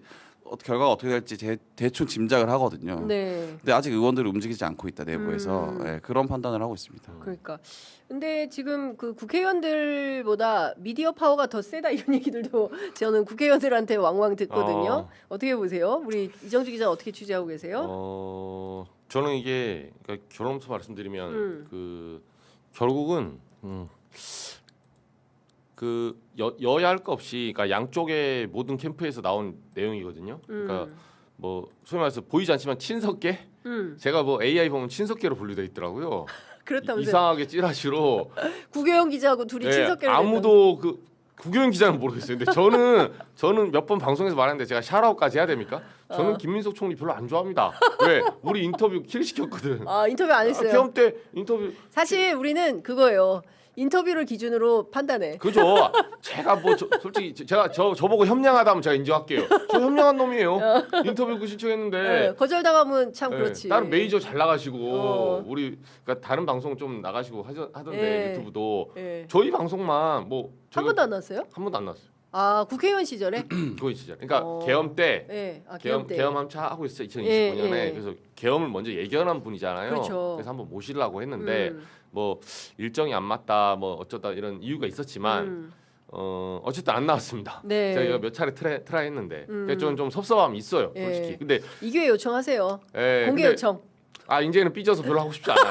결과가 어떻게 될지 대충 짐작을 하거든요. 네. 근데 아직 의원들이 움직이지 않고 있다 내부에서 네, 그런 판단을 하고 있습니다. 그러니까. 근데 지금 그 국회의원들보다 미디어 파워가 더 세다 이런 얘기들도 저는 국회의원들한테 왕왕 듣거든요. 어떻게 보세요? 우리 이정주 기자 어떻게 취재하고 계세요? 저는 이게 그러니까 결론부터 말씀드리면 그 결국은 그 여야 할 거 없이 그러니까 양쪽의 모든 캠프에서 나온 내용이거든요. 그러니까 뭐 소위 말해서 보이지 않지만 친석계 제가 뭐 AI 보면 친석계로 분류돼 있더라고요. 그렇다면서요. 이상하게 찌라시로 구교영 기자하고 둘이 친석계를 아무도 그 구교영 기자는 모르겠어요. 근데 저는 몇 번 방송에서 말했는데 제가 샤라웃까지 해야 됩니까? 저는 김민석 총리 별로 안 좋아합니다. 왜? 우리 인터뷰 킬 시켰거든. 아 인터뷰 안 했어요. 계엄 때 인터뷰 사실 우리는 그거예요. 인터뷰를 기준으로 판단해. 그죠? 제가 뭐 솔직히 제가 저보고 협량하다면 제가 인정할게요. 저 협량한 놈이에요. 인터뷰 그 신청했는데 거절당하면 참 그렇지. 다른 메이저 잘 나가시고 우리 그러니까 다른 방송 좀 나가시고 하던데 유튜브도 저희 방송만 뭐 한 번도 안 나왔어요? 한 번도 안 나왔어요. 아 국회의원 시절에? 그거 진짜. 그러니까 계엄 때 계엄 때. 계엄 한차 하고 있어요. 2025년에 그래서 계엄을 먼저 예견한 분이잖아요. 그렇죠. 그래서 한번 모시려고 했는데 뭐 일정이 안 맞다 뭐 어쩌다 이런 이유가 있었지만 어쨌든 안 나왔습니다. 네. 제가 몇 차례 트라이 했는데 좀 섭섭함이 있어요, 솔직히. 근데 이교회 요청하세요. 공개 근데 요청. 이제는 삐져서 별로 하고 싶지 않아요.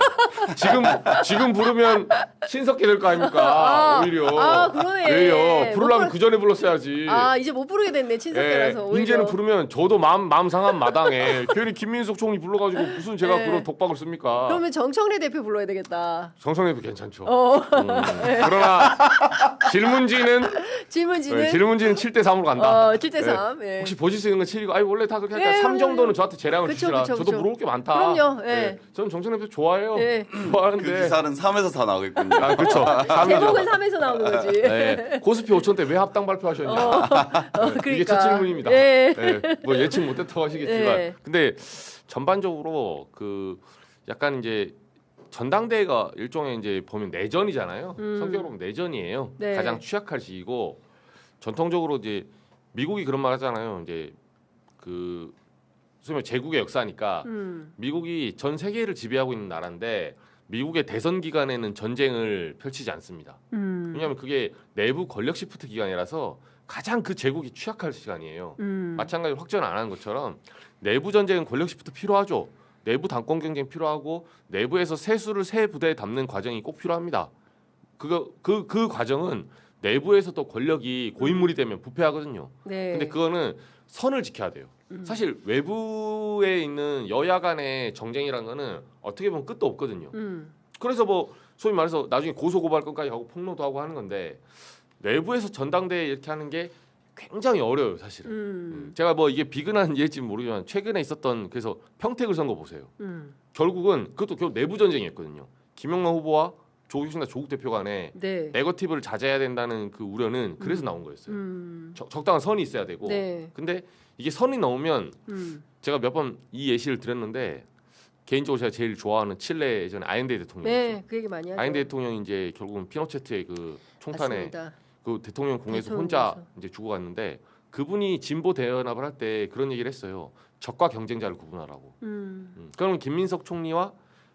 지금 부르면 신석기 될 거 아닙니까? 오히려. 그러네. 왜요? 부르려면 그 전에 불렀어야지. 이제 못 부르게 됐네 친석계라서. 오히려. 이제는 부르면 저도 마음 상한 마당에 괜히 김민석 총리 불러가지고 무슨 제가 그런 독박을 씁니까? 그러면 정청래 대표 불러야 되겠다. 정청래 대표 괜찮죠. 그러나 질문지는 7대 3으로 간다. 7대 3. 혹시 보실 수 있는 건 7이고, 원래 다 그렇게 하니까 3 정도는 저한테 재량을 주시라. 저도 물어볼 게 많다. 그럼요. 저는 정청래 대표 좋아해요. 좋아하는데 그 기사는 3에서 다 나오겠군요. 그렇죠. 제목은 3에서 나오는 거지. 고스피 5천 때 왜 합당 발표하셨냐. 그러니까. 이게 첫 질문입니다. 뭐 예측 못했다고 하시겠지만, 근데 전반적으로 그 약간 이제 전당대회가 일종의 이제 보면 내전이잖아요. 성격으로 보면 내전이에요. 가장 취약할 시기고 전통적으로 이제 미국이 그런 말 하잖아요. 이제 그 소위 말해 제국의 역사니까 미국이 전 세계를 지배하고 있는 나라인데 미국의 대선 기간에는 전쟁을 펼치지 않습니다. 왜냐하면 그게 내부 권력 시프트 기간이라서 가장 그 제국이 취약할 시간이에요. 마찬가지로 확전 안 하는 것처럼 내부 전쟁은 권력 시프트 필요하죠. 내부 당권 경쟁 필요하고 내부에서 세수를 새 부대에 담는 과정이 꼭 필요합니다. 그 과정은 내부에서도 권력이 고인물이 되면 부패하거든요. 근데 그거는 선을 지켜야 돼요. 사실 외부에 있는 여야 간의 정쟁이라는 거는 어떻게 보면 끝도 없거든요. 그래서 뭐 소위 말해서 나중에 고소고발건까지 하고 폭로도 하고 하는 건데 내부에서 전당대회 이렇게 하는 게 굉장히 어려워요, 사실은. 제가 뭐 이게 비근한 예일지 모르지만 최근에 있었던 그래서 평택을 선거 보세요. 결국은 그것도 결국 내부 전쟁이었거든요. 김영남 후보와 조국 대표 간에 네거티브를 자제해야 된다는 그 우려는 그래서 나온 거였어요. 적당한 선이 있어야 되고. 근데 이게 선이 넘으면 제가 몇 번 이 예시를 드렸는데 개인적으로 제가 제일 좋아하는 칠레 예전에 아엔데 대통령이죠. 그 얘기 많이 하죠. 아엔데 대통령이 이제 결국은 피노체트의 그 총탄에 맞습니다. 그 대통령 공에서 혼자 이제 죽어갔는데 그분이 진보 대연합을 할 때 그런 얘기를 했어요. 적과 경쟁자를 구분하라고. 그러면 김민석 총리와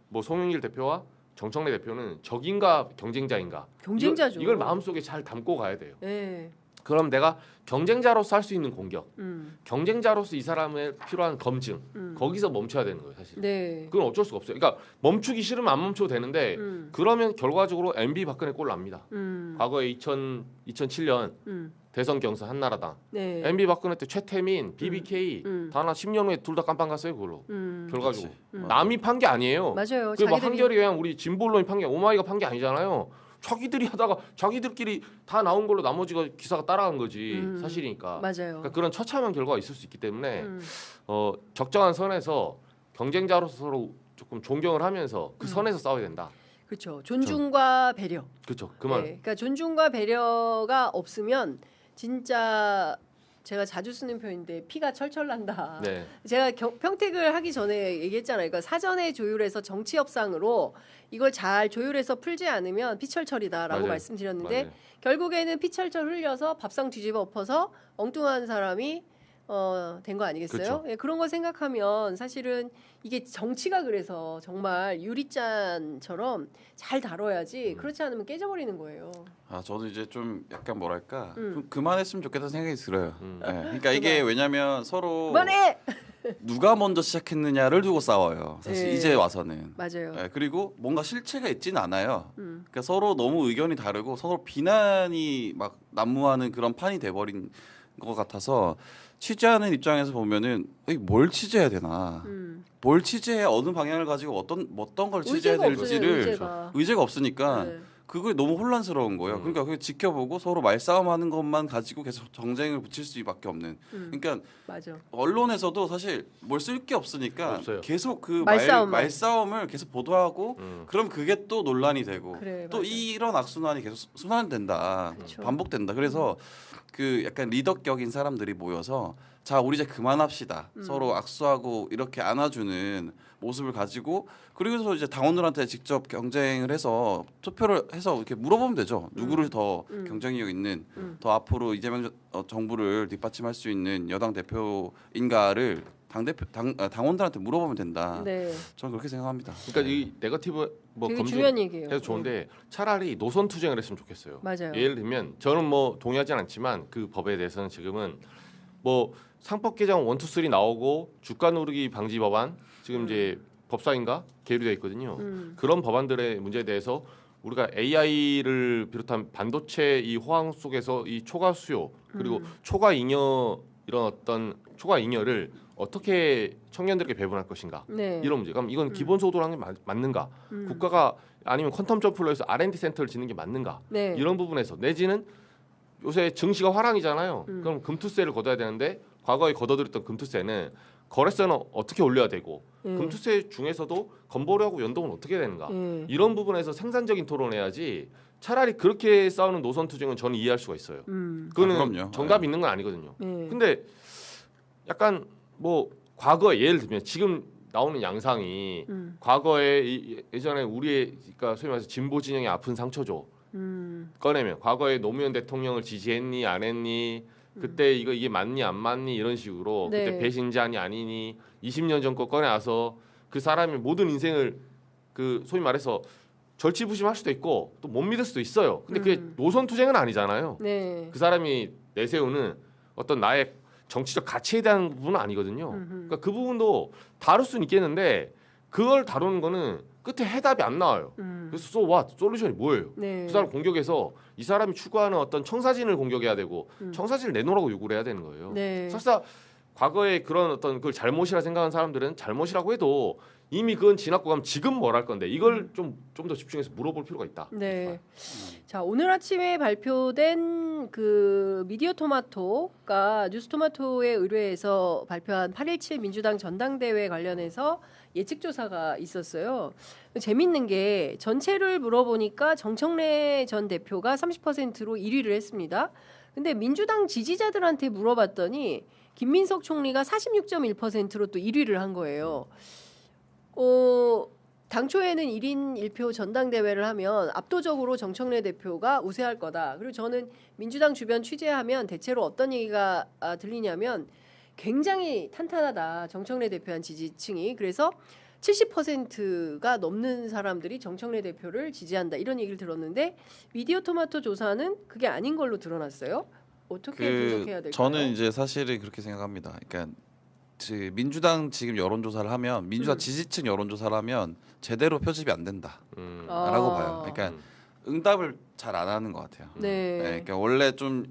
뭐 송영길 대표와 정청래 대표는 적인가 경쟁자인가? 경쟁자죠. 이걸 마음속에 잘 담고 가야 돼요. 그럼 내가 경쟁자로서 할 수 있는 공격, 경쟁자로서 이 사람의 필요한 검증, 거기서 멈춰야 되는 거예요, 사실. 그건 어쩔 수가 없어요. 그러니까 멈추기 싫으면 안 멈춰도 되는데 그러면 결과적으로 MB 박근혜 꼴 납니다. 과거에 2007년 대선 경선 한나라당, MB 박근혜 때 최태민, BBK 다 하나 10년 후에 둘 다 깜빵 갔어요, 그걸로. 결과적으로 남이 판 게 아니에요. 맞아요. 그 뭐 한결이 그냥 우리 진보 언론이 판 게 오마이가 판 게 아니잖아요. 자기들이 하다가 자기들끼리 다 나온 걸로 나머지가 기사가 따라간 거지 사실이니까. 맞아요. 그러니까 그런 처참한 결과가 있을 수 있기 때문에 적정한 선에서 경쟁자로서 서로 조금 존경을 하면서 그 선에서 싸워야 된다. 그렇죠. 존중과 배려. 그렇죠. 그 말. 그러니까 존중과 배려가 없으면 진짜 제가 자주 쓰는 표현인데 피가 철철 난다. 제가 평택을 하기 전에 얘기했잖아요. 그러니까 사전에 조율해서 정치 협상으로 이걸 잘 조율해서 풀지 않으면 피철철이다라고 말씀드렸는데 결국에는 피철철 흘려서 밥상 뒤집어 엎어서 엉뚱한 사람이 된 거 아니겠어요? 그런 거 생각하면 사실은 이게 정치가 그래서 정말 유리잔처럼 잘 다뤄야지 그렇지 않으면 깨져버리는 거예요. 저도 이제 좀 약간 뭐랄까 좀 그만했으면 좋겠다는 생각이 들어요. 그러니까 이게 왜냐면 서로 그만해! 누가 먼저 시작했느냐를 두고 싸워요. 사실 네. 이제 와서는. 맞아요. 네, 그리고 뭔가 실체가 있지는 않아요. 그러니까 서로 너무 의견이 다르고 서로 비난이 막 난무하는 그런 판이 돼버린 것 같아서 취재하는 입장에서 보면은 뭘 취재해야 되나, 뭘 취재해야 어느 방향을 가지고 어떤 걸 취재해야 될지를 의제가 없으니까 네. 그게 너무 혼란스러운 거예요. 그러니까 그걸 지켜보고 서로 말싸움하는 것만 가지고 계속 정쟁을 붙일 수밖에 없는. 그러니까 맞아. 언론에서도 사실 뭘 쓸 게 없으니까 없어요. 계속 그 말싸움을 계속 보도하고 그럼 그게 또 논란이 되고 그래, 또 맞아. 이런 악순환이 계속 순환된다. 그쵸. 반복된다. 그래서 그 약간 리더격인 사람들이 모여서 자 우리 이제 그만합시다. 서로 악수하고 이렇게 안아주는 모습을 가지고 그리고서 이제 당원들한테 직접 경쟁을 해서 투표를 해서 이렇게 물어보면 되죠. 누구를 더 경쟁력 있는 더 앞으로 이재명 정부를 뒷받침할 수 있는 여당 대표인가를 당원들한테 물어보면 된다. 네. 저는 그렇게 생각합니다. 그러니까 이 네거티브 뭐 되게 중요한 얘기예요. 해서 좋은데 차라리 노선 투쟁을 했으면 좋겠어요. 맞아요. 예를 들면 저는 뭐 동의하진 않지만 그 법에 대해서는 지금은 뭐 상법 개정 1, 2, 3 나오고 주가 누르기 방지 법안 지금 이제 법사위인가 계류되어 있거든요. 그런 법안들의 문제에 대해서 우리가 AI를 비롯한 반도체 이 호황 속에서 이 초과 수요 그리고 초과 잉여 이런 어떤 초과 잉여를 어떻게 청년들에게 배분할 것인가 네. 이런 문제. 그럼 이건 기본소득을 하는 게 맞는가? 국가가 아니면 퀀텀 점프를 해서 R&D 센터를 짓는 게 맞는가? 네. 이런 부분에서 내지는 요새 증시가 화랑이잖아요. 그럼 금투세를 걷어야 되는데 과거에 걷어들였던 금투세는 거래세는 어떻게 올려야 되고 금투세 중에서도 건보료하고 연동은 어떻게 되는가? 이런 부분에서 생산적인 토론해야지. 차라리 그렇게 싸우는 노선 투쟁은 저는 이해할 수가 있어요. 그거는 그럼요. 정답이 있는 건 아니거든요. 네. 근데 약간 뭐 과거에 예를 들면 지금 나오는 양상이 과거에 예전에 우리의 그러니까 소위 말해서 진보 진영의 아픈 상처죠. 꺼내면 과거에 노무현 대통령을 지지했니 안 했니 그때 이게 맞니 안 맞니 이런 식으로 네. 그때 배신자니 아니니 20년 전 거 꺼내와서 그 사람의 모든 인생을 그 소위 말해서 절치부심할 수도 있고 또 못 믿을 수도 있어요. 근데 그게 노선 투쟁은 아니잖아요. 네. 그 사람이 내세우는 어떤 나의 정치적 가치에 대한 부분은 아니거든요. 그러니까 그 부분도 다룰 수는 있겠는데 그걸 다루는 거는 끝에 해답이 안 나와요. 그래서 so what? 솔루션이 뭐예요? 네. 그 사람 공격해서 이 사람이 추구하는 어떤 청사진을 공격해야 되고 청사진을 내놓으라고 요구를 해야 되는 거예요. 네. 설사 과거에 그런 어떤 그걸 잘못이라 생각하는 사람들은 잘못이라고 해도 이미 그건 지났고 가면 지금 뭘 할 건데 이걸 좀 더 집중해서 물어볼 필요가 있다. 네. 자, 오늘 아침에 발표된 그 미디어 토마토가 뉴스토마토에 의뢰해서 발표한 8.17 민주당 전당대회 관련해서 예측 조사가 있었어요. 재밌는 게 전체를 물어보니까 정청래 전 대표가 30%로 1위를 했습니다. 근데 민주당 지지자들한테 물어봤더니 김민석 총리가 46.1%로 또 1위를 한 거예요. 당초에는 1인 1표 전당대회를 하면 압도적으로 정청래 대표가 우세할 거다. 그리고 저는 민주당 주변 취재하면 대체로 어떤 얘기가 들리냐면 굉장히 탄탄하다. 정청래 대표한 지지층이. 그래서 70%가 넘는 사람들이 정청래 대표를 지지한다. 이런 얘기를 들었는데 미디어 토마토 조사는 그게 아닌 걸로 드러났어요. 어떻게 분석해야 될까요? 저는 이제 사실은 그렇게 생각합니다. 그러니까 민주당 지금 여론조사를 하면 민주당 지지층 여론조사를 하면 제대로 표집이 안 된다라고 봐요. 그러니까 응답을 잘 안 하는 것 같아요. 네. 그러니까 원래 좀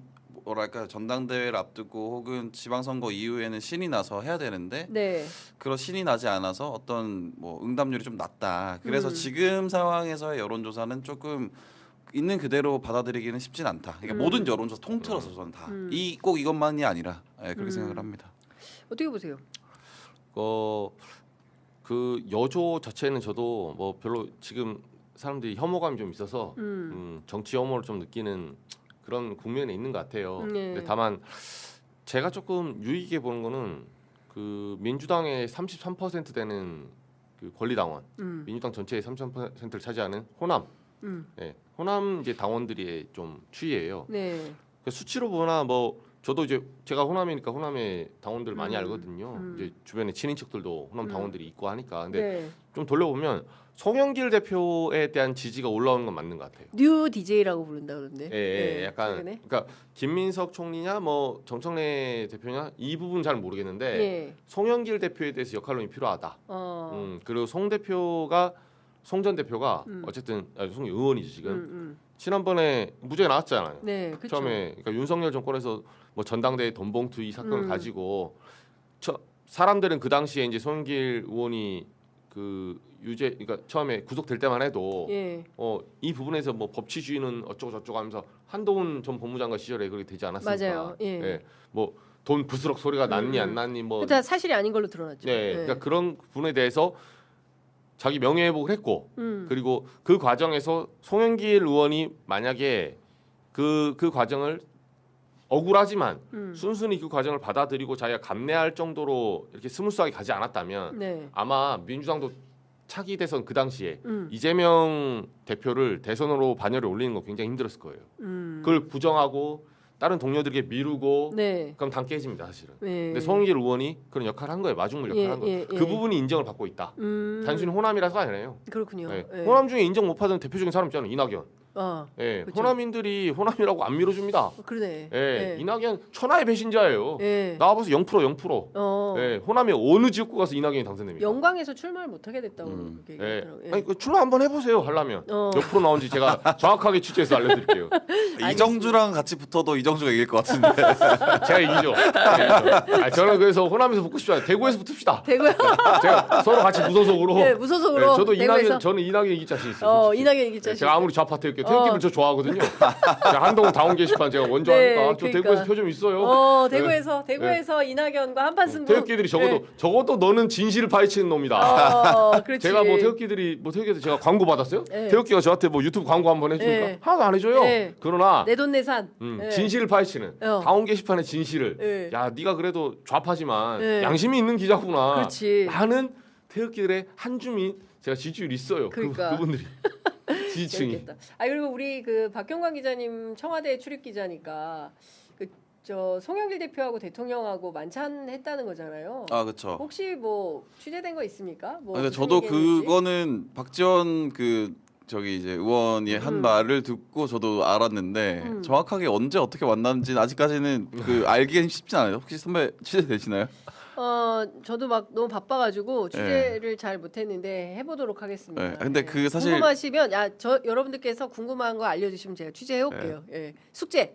뭐랄까 전당대회를 앞두고 혹은 지방선거 이후에는 신이 나서 해야 되는데 네. 그런 신이 나지 않아서 어떤 뭐 응답률이 좀 낮다. 그래서 지금 상황에서의 여론조사는 조금 있는 그대로 받아들이기는 쉽진 않다. 그러니까 모든 여론조사 통틀어서 저는 다 꼭 이것만이 아니라 그렇게 생각을 합니다. 어떻게 보세요? 그 여조 자체는 저도 뭐 별로 지금 사람들이 혐오감이 좀 있어서 정치 혐오를 좀 느끼는 그런 국면에 있는 것 같아요. 네. 근데 다만 제가 조금 유익해 보는 거는 그 민주당의 33% 되는 그 권리당원, 민주당 전체의 33%를 차지하는 호남, 네, 호남 이제 당원들의 좀 추이예요. 네. 수치로 보나 뭐 저도 이제 제가 호남이니까 호남의 당원들 많이 알거든요. 이제 주변에 친인척들도 호남 당원들이 있고 하니까. 근데 네. 좀 돌려보면 송영길 대표에 대한 지지가 올라오는 건 맞는 것 같아요. 뉴 DJ라고 부른다 그러는데. 예, 약간 최근에. 그러니까 김민석 총리냐 뭐 정청래 대표냐 이 부분 잘 모르겠는데 예. 송영길 대표에 대해서 역할론이 필요하다. 그리고 송 전 대표가 어쨌든 송 의원이지 지금 지난번에 무죄 나왔잖아요. 네, 그쵸. 처음에 그러니까 윤석열 정권에서 뭐 전당대회 돈봉투 이 사건을 가지고 사람들은 그 당시에 이제 송영길 의원이 그 유죄 그러니까 처음에 구속될 때만 해도 예. 이 부분에서 뭐 법치주의는 어쩌고 저쩌고 하면서 한동훈 전 법무장관 시절에 그렇게 되지 않았습니까? 맞아요. 예. 뭐 돈 부스럭 소리가 났니 안 났니 뭐 그다 사실이 아닌 걸로 드러났죠. 네, 예. 그러니까 그런 부분에 대해서 자기 명예회복을 했고 그리고 그 과정에서 송영길 의원이 만약에 그 과정을 억울하지만 순순히 그 과정을 받아들이고 자기가 감내할 정도로 이렇게 스무스하게 가지 않았다면 네. 아마 민주당도 차기 대선 그 당시에 이재명 대표를 대선으로 반열에 올리는 거 굉장히 힘들었을 거예요. 그걸 부정하고 다른 동료들에게 미루고 네. 그럼 당 깨집니다 사실은. 네. 근데 송영길 의원이 그런 역할을 한 거예요. 마중물 역할을 한 거예요. 그 부분이 인정을 받고 있다. 단순히 호남이라서가 아니에요. 그렇군요. 네. 예. 호남 중에 인정 못 받은 대표적인 사람 있잖아요. 이낙연. 예, 그쵸. 호남인들이 호남이라고 안 밀어줍니다. 그러네. 예, 이낙연 천하의 배신자예요. 예. 나와봐서 0%. 예, 호남에 어느 지역구 가서 이낙연이 당선됩니까? 영광에서 출마를 못하게 됐다고 예. 얘기하더라고요. 예. 아니 그 출마 한번 해보세요. 하려면 몇 프로 나온지 제가 정확하게 취재해서 알려드릴게요. 이정주랑 같이 붙어도 이정주가 이길 것 같은데. 제가 이기죠. 저는 그래서 호남에서 붙고 싶지 대구에서 붙읍시다. 대구요? 제가 서로 같이 무소속으로. 네, 무소속으로. 예, 저도 대구에서? 저는 이낙연 이길 자신 있어요. 솔직히. 이낙연 이길 자신. 제가 아무리 좌파 태극기 태극기를 저 좋아하거든요. 제가 한동훈 다운 게시판 제가 원조 하니까 저 그러니까. 대구에서 표좀 있어요. 대구에서 이낙연과 한판 승부. 태극기들이 적어도 너는 진실을 파헤치는 놈이다. 그렇지. 제가 태극기에서 제가 광고 받았어요? 네. 태극기가 저한테 뭐 유튜브 광고 한번 해주니까 네. 하나도 안 해줘요. 네. 그러나 내돈내산. 네. 진실을 파헤치는 다운 게시판의 진실을 네. 야 네가 그래도 좌파지만 네. 양심이 있는 기자구나. 그렇지. 라는 태극기들의 한 줌이 제가 지지율이 있어요. 그러니까. 그분들이 지지층이. 재밌겠다. 그리고 우리 그 박경광 기자님 청와대 출입 기자니까 저 송영길 대표하고 대통령하고 만찬했다는 거잖아요. 아 그렇죠. 혹시 뭐 취재된 거 있습니까? 뭐 근데 무슨 저도 얘기했는지? 그거는 박지원 저기 이제 의원이 한 말을 듣고 저도 알았는데 정확하게 언제 어떻게 만났는지 아직까지는 알기는 쉽지 않아요. 혹시 선배 취재되시나요? 저도 막 너무 바빠가지고 취재를 잘 못했는데 해보도록 하겠습니다. 네. 근데 그 사실 궁금하시면 여러분들께서 궁금한 거 알려주시면 제가 취재해올게요. 숙제.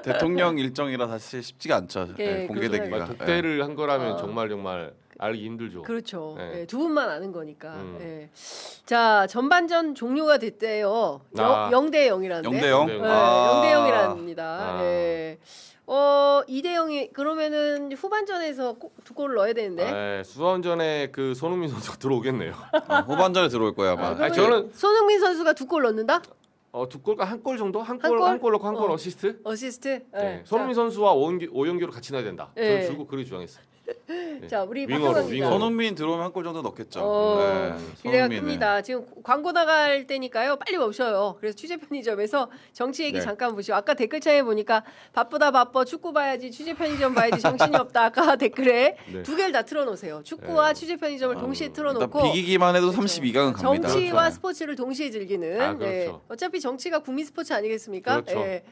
대통령 일정이라 사실 쉽지가 않죠. 예, 공개되기가. 독대를 한 거라면 정말 알기 힘들죠. 그렇죠. 네. 두 분만 아는 거니까. 자, 전반전 종료가 됐대요. 0대 0이라는데. 0대 0. 0대 0이랍니다. 2대 0이 그러면은 후반전에서 두 골 넣어야 되는데. 수원전에 그 손흥민 선수가 들어오겠네요. 후반전에 들어올 거야 아마. 저는 손흥민 선수가 두 골 넣는다? 두 골과 한 골 정도? 한 골? 골 넣고 한 골 어시스트? 어시스트? 네. 손흥민 선수와 오영규로 같이 넣어야 된다. 저는 줄곧 그렇게 주장했어요. 자, 우리 윙어로, 박경원 기자. 손흥민 들어오면 한 골 정도 넣겠죠. 기대가 손흥민은. 큽니다. 지금 광고 나갈 때니까요. 빨리 오셔요. 그래서 취재 편의점에서 정치 얘기 네. 잠깐 보시고 아까 댓글창에 보니까 바쁘다 바빠 축구 봐야지 취재 편의점 봐야지 정신이 없다. 아까 댓글에 네. 두 개를 다 틀어놓으세요. 축구와 취재 편의점을 동시에 일단 틀어놓고 비기기만 해도 32강은 갑니다. 정치와 그렇죠. 스포츠를 동시에 즐기는. 그렇죠. 네. 어차피 정치가 국민 스포츠 아니겠습니까? 그렇죠.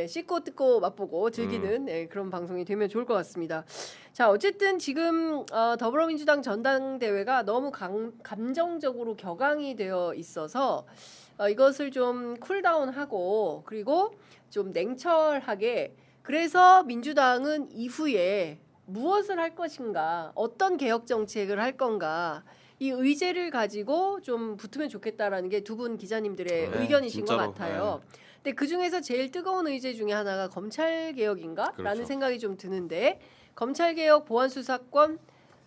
씻고 뜯고 맛보고 즐기는 그런 방송이 되면 좋을 것 같습니다. 자, 어쨌든 지금 더불어민주당 전당대회가 너무 감정적으로 격앙이 되어 있어서 이것을 좀 쿨다운하고 그리고 좀 냉철하게 그래서 민주당은 이후에 무엇을 할 것인가, 어떤 개혁 정책을 할 건가 이 의제를 가지고 좀 붙으면 좋겠다라는 게 두 분 기자님들의 의견이신 진짜로, 것 같아요. 근데 그 중에서 제일 뜨거운 의제 중에 하나가 검찰 개혁인가라는 그렇죠. 생각이 좀 드는데 검찰 개혁, 보안 수사권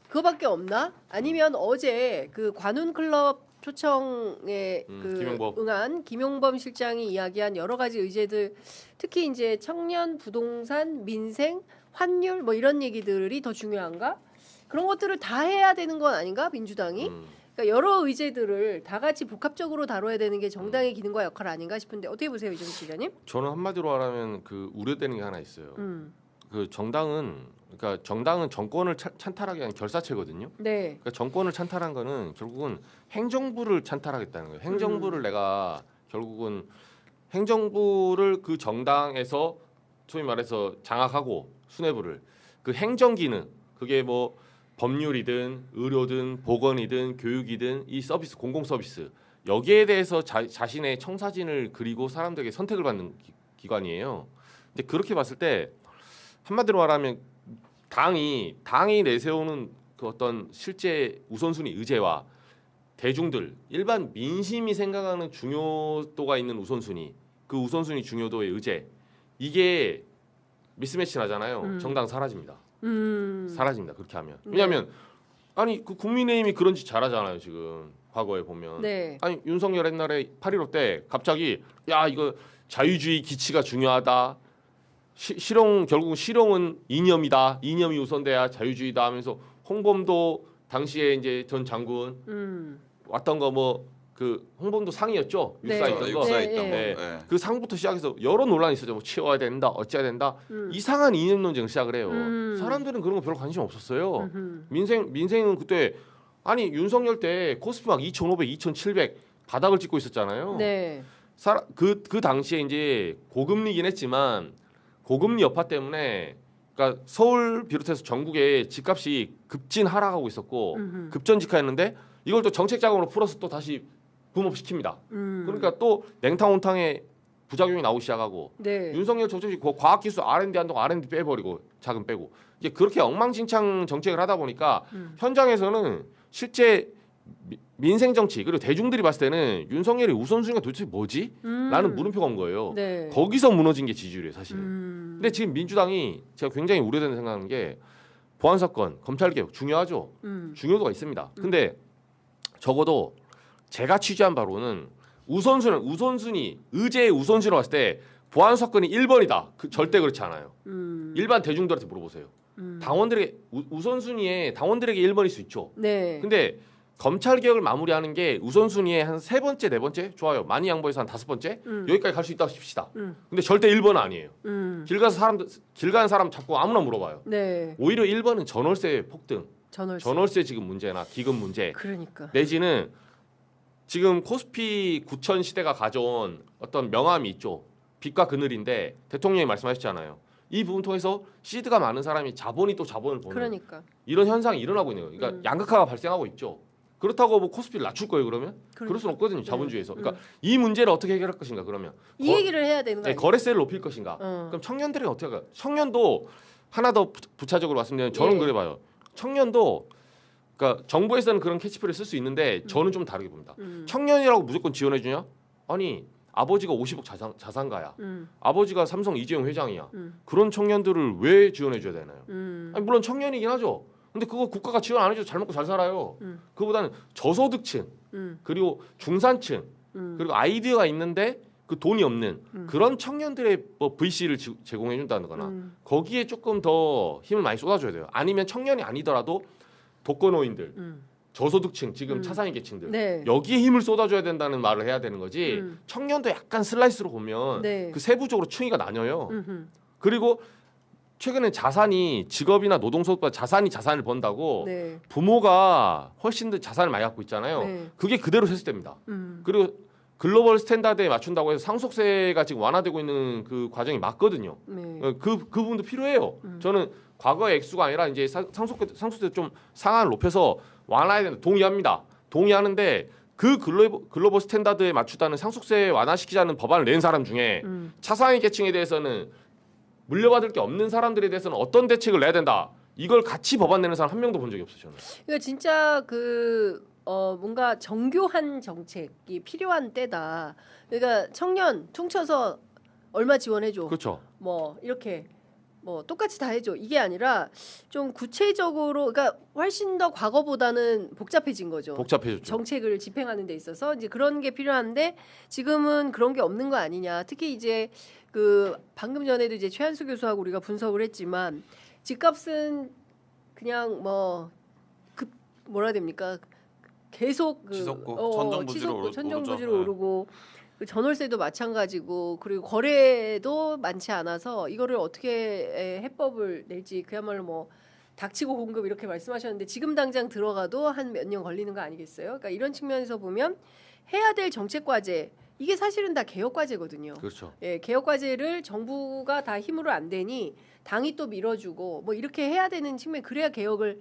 그거밖에 없나? 아니면 어제 그 관훈 클럽 초청에 응한 김용범 실장이 이야기한 여러 가지 의제들, 특히 이제 청년, 부동산, 민생, 환율 뭐 이런 얘기들이 더 중요한가? 그런 것들을 다 해야 되는 건 아닌가 민주당이? 그러니까 여러 의제들을 다 같이 복합적으로 다뤄야 되는 게 정당의 기능과 역할 아닌가 싶은데 어떻게 보세요, 이정수 기자님? 저는 한마디로 말하면 그 우려되는 게 하나 있어요. 그 정당은 정권을 찬탈하기 위한 결사체거든요. 네. 그러니까 정권을 찬탈한 거는 결국은 행정부를 찬탈하겠다는 거예요. 행정부를 내가 결국은 행정부를 그 정당에서 소위 말해서 장악하고 수뇌부를 그 행정 기능 그게 뭐 법률이든 의료든 보건이든 교육이든 이 서비스 공공 서비스 여기에 대해서 자신의 청사진을 그리고 사람들에게 선택을 받는 기관이에요. 근데 그렇게 봤을 때 한마디로 말하면 당이 내세우는 그 어떤 실제 우선순위 의제와 대중들 일반 민심이 생각하는 중요도가 있는 우선순위 그 우선순위 중요도의 의제 이게 미스매치 나잖아요. 정당 사라집니다. 사라집니다. 그렇게 하면 왜냐하면 아니 그 국민의힘이 그런 짓 잘하잖아요. 지금 과거에 보면 네. 아니 윤석열 옛날에 8.15 때 갑자기 야 이거 자유주의 기치가 중요하다. 실용 결국 실용은 이념이다. 이념이 우선돼야 자유주의다 하면서 홍범도 당시에 이제 전 장군 왔던 거 뭐 그 홍범도 상이었죠. 네. 육사에 있던 거. 육사에 네, 있던 네. 거. 네. 그 상부터 시작해서 여러 논란이 있었죠. 뭐 치워야 된다, 어찌해야 된다. 이상한 이념 논쟁을 시작을 해요. 사람들은 그런 거 별로 관심 없었어요. 민생은 그때 아니 윤석열 때 코스피 막 2,500, 2,700 바닥을 찍고 있었잖아요. 네. 그 당시에 이제 고금리긴 했지만 고금리 여파 때문에 그러니까 서울 비롯해서 전국에 집값이 급진 하락하고 있었고 급전직하였는데 이걸 또 정책 자금으로 풀어서 또 다시 붐업시킵니다. 그러니까 또 냉탕 온탕의 부작용이 나오기 시작하고 네. 윤석열 정책이 과학기술 R&D 한다고 R&D 빼버리고 자금 빼고 이제 그렇게 엉망진창 정책을 하다 보니까 현장에서는 실제 민생 정치 그리고 대중들이 봤을 때는 윤석열의 우선순위가 도대체 뭐지? 라는 물음표가 온 거예요. 네. 거기서 무너진 게 지지율이에요, 사실은. 근데 지금 민주당이 제가 굉장히 우려되는 생각하는 게 보안 사건, 검찰 개혁 중요하죠. 중요도가 있습니다. 근데 적어도 제가 취재한 바로는 우선순위 의제의 우선순위로 봤을 때 보안 사건이 1번이다. 절대 그렇지 않아요. 일반 대중들한테 물어보세요. 당원들에게 우선순위에 당원들에게 1번일 수 있죠. 네. 근데 검찰 개혁을 마무리하는 게 우선순위에 한 3번째, 4번째 좋아요. 많이 양보해서 한 5번째 여기까지 갈 수 있다고 칩시다. 근데 절대 1번은 아니에요. 길 가는 사람 자꾸 아무나 물어봐요. 네. 오히려 1번은 전월세 폭등, 전월세 지금 문제나 기금 문제, 그러니까. 내지는 지금 코스피 9천 시대가 가져온 어떤 명암이 있죠. 빛과 그늘인데 대통령이 말씀하셨잖아요. 이 부분 통해서 시드가 많은 사람이 자본이 또 자본을 버는 그러니까. 이런 현상이 일어나고 있는 거예요. 그러니까 양극화가 발생하고 있죠. 그렇다고 뭐 코스피를 낮출 거예요 그러면? 그럴 수는 없거든요. 자본주의에서. 그러니까 이 문제를 어떻게 해결할 것인가 그러면 이 얘기를 해야 되는 거 아니에요? 거래세를 높일 것인가? 그럼 청년들이 어떻게 할까요? 청년도 하나 더 부차적으로 말씀드리면 저는 그래 봐요. 청년도 그러니까 정부에서는 그런 캐치프레이즈 쓸 수 있는데 저는 좀 다르게 봅니다. 청년이라고 무조건 지원해 주냐? 아니 아버지가 50억 자산가야. 아버지가 삼성 이재용 회장이야. 그런 청년들을 왜 지원해 줘야 되나요? 아니, 물론 청년이긴 하죠. 근데 그거 국가가 지원 안 해줘도 잘 먹고 잘 살아요. 그거보다는 저소득층 그리고 중산층 그리고 아이디어가 있는데 그 돈이 없는 그런 청년들의 뭐 VC를 제공해 준다거나 거기에 조금 더 힘을 많이 쏟아줘야 돼요. 아니면 청년이 아니더라도 독거노인들 저소득층 지금 차상위 계층들 네. 여기에 힘을 쏟아줘야 된다는 말을 해야 되는 거지 청년도 약간 슬라이스로 보면 네. 그 세부적으로 층위가 나뉘어요. 그리고 최근에 자산이 직업이나 노동소득보다 자산을 번다고 네. 부모가 훨씬 더 자산을 많이 갖고 있잖아요. 네. 그게 그대로 세습됩니다. 그리고 글로벌 스탠다드에 맞춘다고 해서 상속세가 지금 완화되고 있는 그 과정이 맞거든요. 네. 그 부분도 필요해요. 저는 과거의 액수가 아니라 이제 상속세 좀 상한을 높여서 완화해야 된다. 동의합니다. 동의하는데 그 글로벌 스탠다드에 맞추다는 상속세 완화시키자는 법안을 낸 사람 중에 차상위 계층에 대해서는 물려받을 게 없는 사람들에 대해서는 어떤 대책을 내야 된다. 이걸 같이 법안 내는 사람 한 명도 본 적이 없어요. 저는. 이거 진짜 뭔가 정교한 정책이 필요한 때다. 그러니까 청년 퉁쳐서 얼마 지원해줘. 그렇죠. 뭐 이렇게 뭐 똑같이 다 해줘. 이게 아니라 좀 구체적으로, 그러니까 훨씬 더 과거보다는 복잡해진 거죠. 복잡해졌죠. 정책을 집행하는 데 있어서 이제 그런 게 필요한데 지금은 그런 게 없는 거 아니냐. 특히 이제 그 방금 전에도 이제 최한수 교수하고 우리가 분석을 했지만 집값은 그냥 뭐라 해야 됩니까? 계속 치솟고 천정부지로 천정부지로 오르고 그 전월세도 마찬가지고 그리고 거래도 많지 않아서 이거를 어떻게 해법을 낼지 그야말로 뭐 닥치고 공급 이렇게 말씀하셨는데 지금 당장 들어가도 한 몇 년 걸리는 거 아니겠어요? 그러니까 이런 측면에서 보면 해야 될 정책 과제 이게 사실은 다 개혁 과제거든요. 그렇죠. 예, 개혁 과제를 정부가 다 힘으로 안 되니 당이 또 밀어주고 뭐 이렇게 해야 되는 측면 그래야 개혁을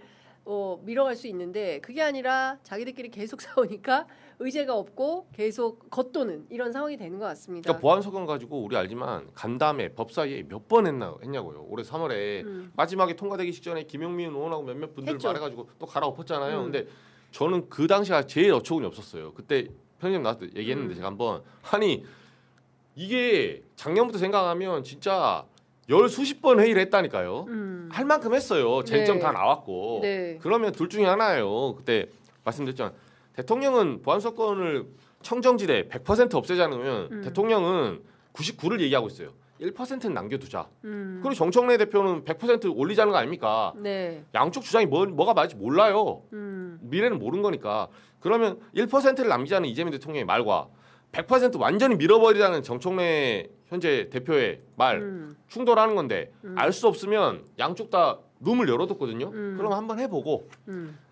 밀어갈 수 있는데 그게 아니라 자기들끼리 계속 싸우니까 의제가 없고 계속 겉도는 이런 상황이 되는 것 같습니다. 그러니까 보안소관 가지고 우리 알지만 간담회 법사위에 몇 번 했냐고요. 올해 3월에 마지막에 통과되기 직전에 김용민 의원하고 몇몇 분들 했죠. 말해가지고 또 갈아엎었잖아요. 근데 저는 그 당시가 제일 어처구니 없었어요. 그때 편의점 나와서 얘기했는데 제가 한번 아니 이게 작년부터 생각하면 진짜 열 수십 번 회의를 했다니까요. 할 만큼 했어요. 쟁점 네. 다 나왔고. 네. 그러면 둘 중에 하나예요. 그때 말씀드렸지만 대통령은 보안소건을 청정지대 100% 없애지 않으면 대통령은 99를 얘기하고 있어요. 1%는 남겨두자. 그리고 정청래 대표는 100% 올리자는 거 아닙니까? 네. 양쪽 주장이 뭐가 맞을지 몰라요. 미래는 모르는 거니까. 그러면 1%를 남기자는 이재명 대통령의 말과 100% 완전히 밀어버리자는 정청래 현재 대표의 말 충돌하는 건데 알 수 없으면 양쪽 다 룸을 열어뒀거든요. 그럼 한번 해보고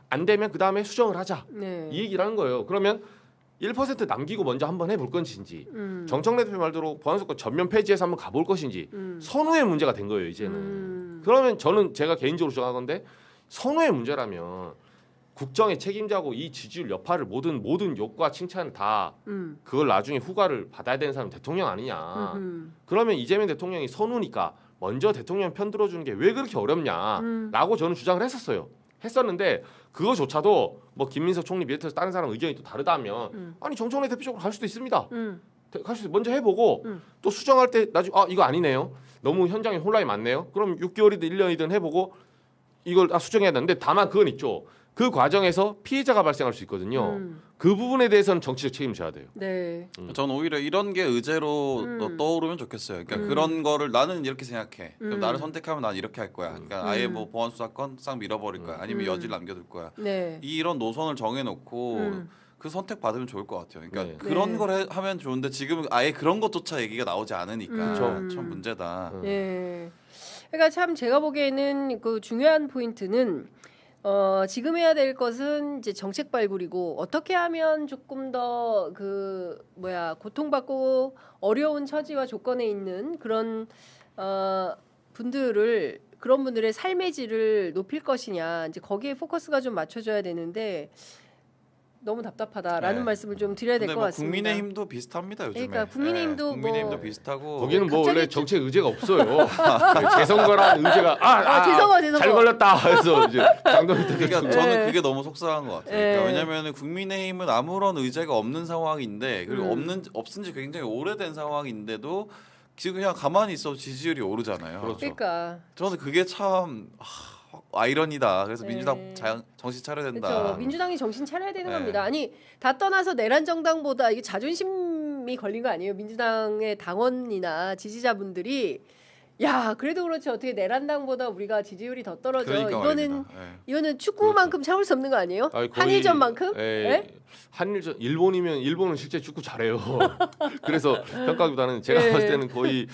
안 되면 그 다음에 수정을 하자. 네. 이 얘기를 하는 거예요. 그러면 1% 남기고 먼저 한번 해볼 것인지 정청래 대표 말대로 보안소건 전면 폐지해서 한번 가볼 것인지 선후의 문제가 된 거예요. 이제는. 그러면 저는 제가 개인적으로 주장하건데 선후의 문제라면 국정의 책임자고 이 지지율 여파를 모든 욕과 칭찬 다 그걸 나중에 후과를 받아야 되는 사람은 대통령 아니냐. 그러면 이재명 대통령이 선후니까 먼저 대통령 편 들어주는 게 왜 그렇게 어렵냐라고 저는 주장을 했었는데 그거조차도 뭐 김민석 총리 비롯해서 다른 사람 의견이 또 다르다면 아니 정청래 대표 쪽으로 갈 수도 있습니다. 갈 수도 먼저 해보고 또 수정할 때 나중에 이거 아니네요. 너무 현장에 혼란이 많네요. 그럼 6개월이든 1년이든 해보고 이걸 수정해야 되는데 다만 그건 있죠. 그 과정에서 피해자가 발생할 수 있거든요. 그 부분에 대해서는 정치적 책임을 져야 돼요. 네. 저는 오히려 이런 게 의제로 떠오르면 좋겠어요. 그러니까 그런 거를 나는 이렇게 생각해. 그럼 나를 선택하면 난 이렇게 할 거야. 그러니까 아예 뭐 보안 수사권 싹 밀어버릴 거야. 아니면 여지를 남겨둘 거야. 네. 이런 노선을 정해놓고 그 선택 받으면 좋을 것 같아요. 그러니까 네. 그런 네. 걸 하면 좋은데 지금 아예 그런 것조차 얘기가 나오지 않으니까 참 문제다. 네. 그러니까 참 제가 보기에는 그 중요한 포인트는 지금 해야 될 것은 이제 정책 발굴이고 어떻게 하면 조금 더 고통받고 어려운 처지와 조건에 있는 그런 그런 분들의 삶의 질을 높일 것이냐 이제 거기에 포커스가 좀 맞춰져야 되는데 너무 답답하다라는 네. 말씀을 좀 드려야 될 근데 것 뭐 같습니다. 국민의힘도 비슷합니다 요즘에. 그러니까 국민의힘도 국민의힘도 비슷하고. 거기는 뭐 갑자기 원래 정책 의제가 없어요. 재선거라는 의제가 재선거. 잘 걸렸다. 그래서 이제 장동민 대표 그러니까 네. 저는 그게 너무 속상한 것 같아요. 네. 그러니까 왜냐하면 국민의힘은 아무런 의제가 없는 상황인데 그리고 없은 지 굉장히 오래된 상황인데도 지금 그냥 가만히 있어도 지지율이 오르잖아요. 그렇죠. 그러니까 저는 그게 참 아이러니다. 그래서 네. 민주당 정신 차려야 된다. 그렇죠. 민주당이 정신 차려야 되는 네. 겁니다. 아니 다 떠나서 내란 정당보다 이게 자존심이 걸린 거 아니에요? 민주당의 당원이나 지지자분들이 야 그래도 그렇지 어떻게 내란당보다 우리가 지지율이 더 떨어져? 그러니까 이거는 말입니다. 네. 이거는 축구만큼 참을 수 없는 거 아니에요? 아니, 거의- 한일전만큼? 네? 한일전 일본이면 일본은 실제 축구 잘해요. 그래서 평가보다는 제가 네. 봤을 때는 거의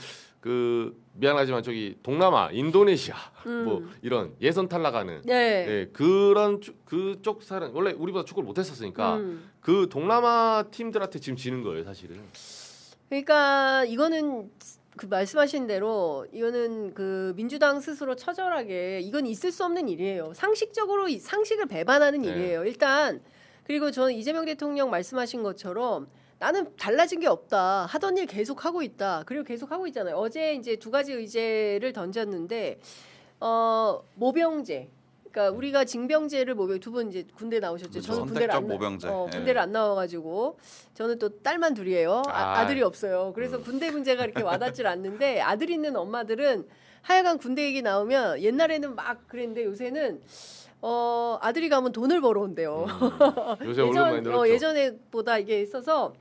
미안하지만 저기 동남아, 인도네시아 뭐 이런 예선 탈락하는 네. 그런 그쪽 사람 원래 우리보다 축구를 못했었으니까 그 동남아 팀들한테 지금 지는 거예요, 사실은. 그러니까 이거는 그 말씀하신 대로 이거는 그 민주당 스스로 처절하게 이건 있을 수 없는 일이에요. 상식적으로 상식을 배반하는 네. 일이에요. 일단 그리고 저는 이재명 대통령 말씀하신 것처럼 나는 달라진 게 없다. 하던 일 계속 하고 있다. 그리고 계속 하고 있잖아요. 어제 이제 두 가지 의제를 던졌는데 모병제. 그러니까 우리가 징병제를 두 분 이제 군대 나오셨죠. 그렇죠. 저는 군대를 선택적 모병제. 군대를 안 나와가지고 저는 또 딸만 둘이에요. 아들이 없어요. 그래서 군대 문제가 이렇게 와닿질 않는데 아들 있는 엄마들은 하여간 군대 얘기 나오면 옛날에는 막 그랬는데 요새는 아들이 가면 돈을 벌어온대요. 요새 언론 많이 늘었죠. 예전에보다 이게 있어서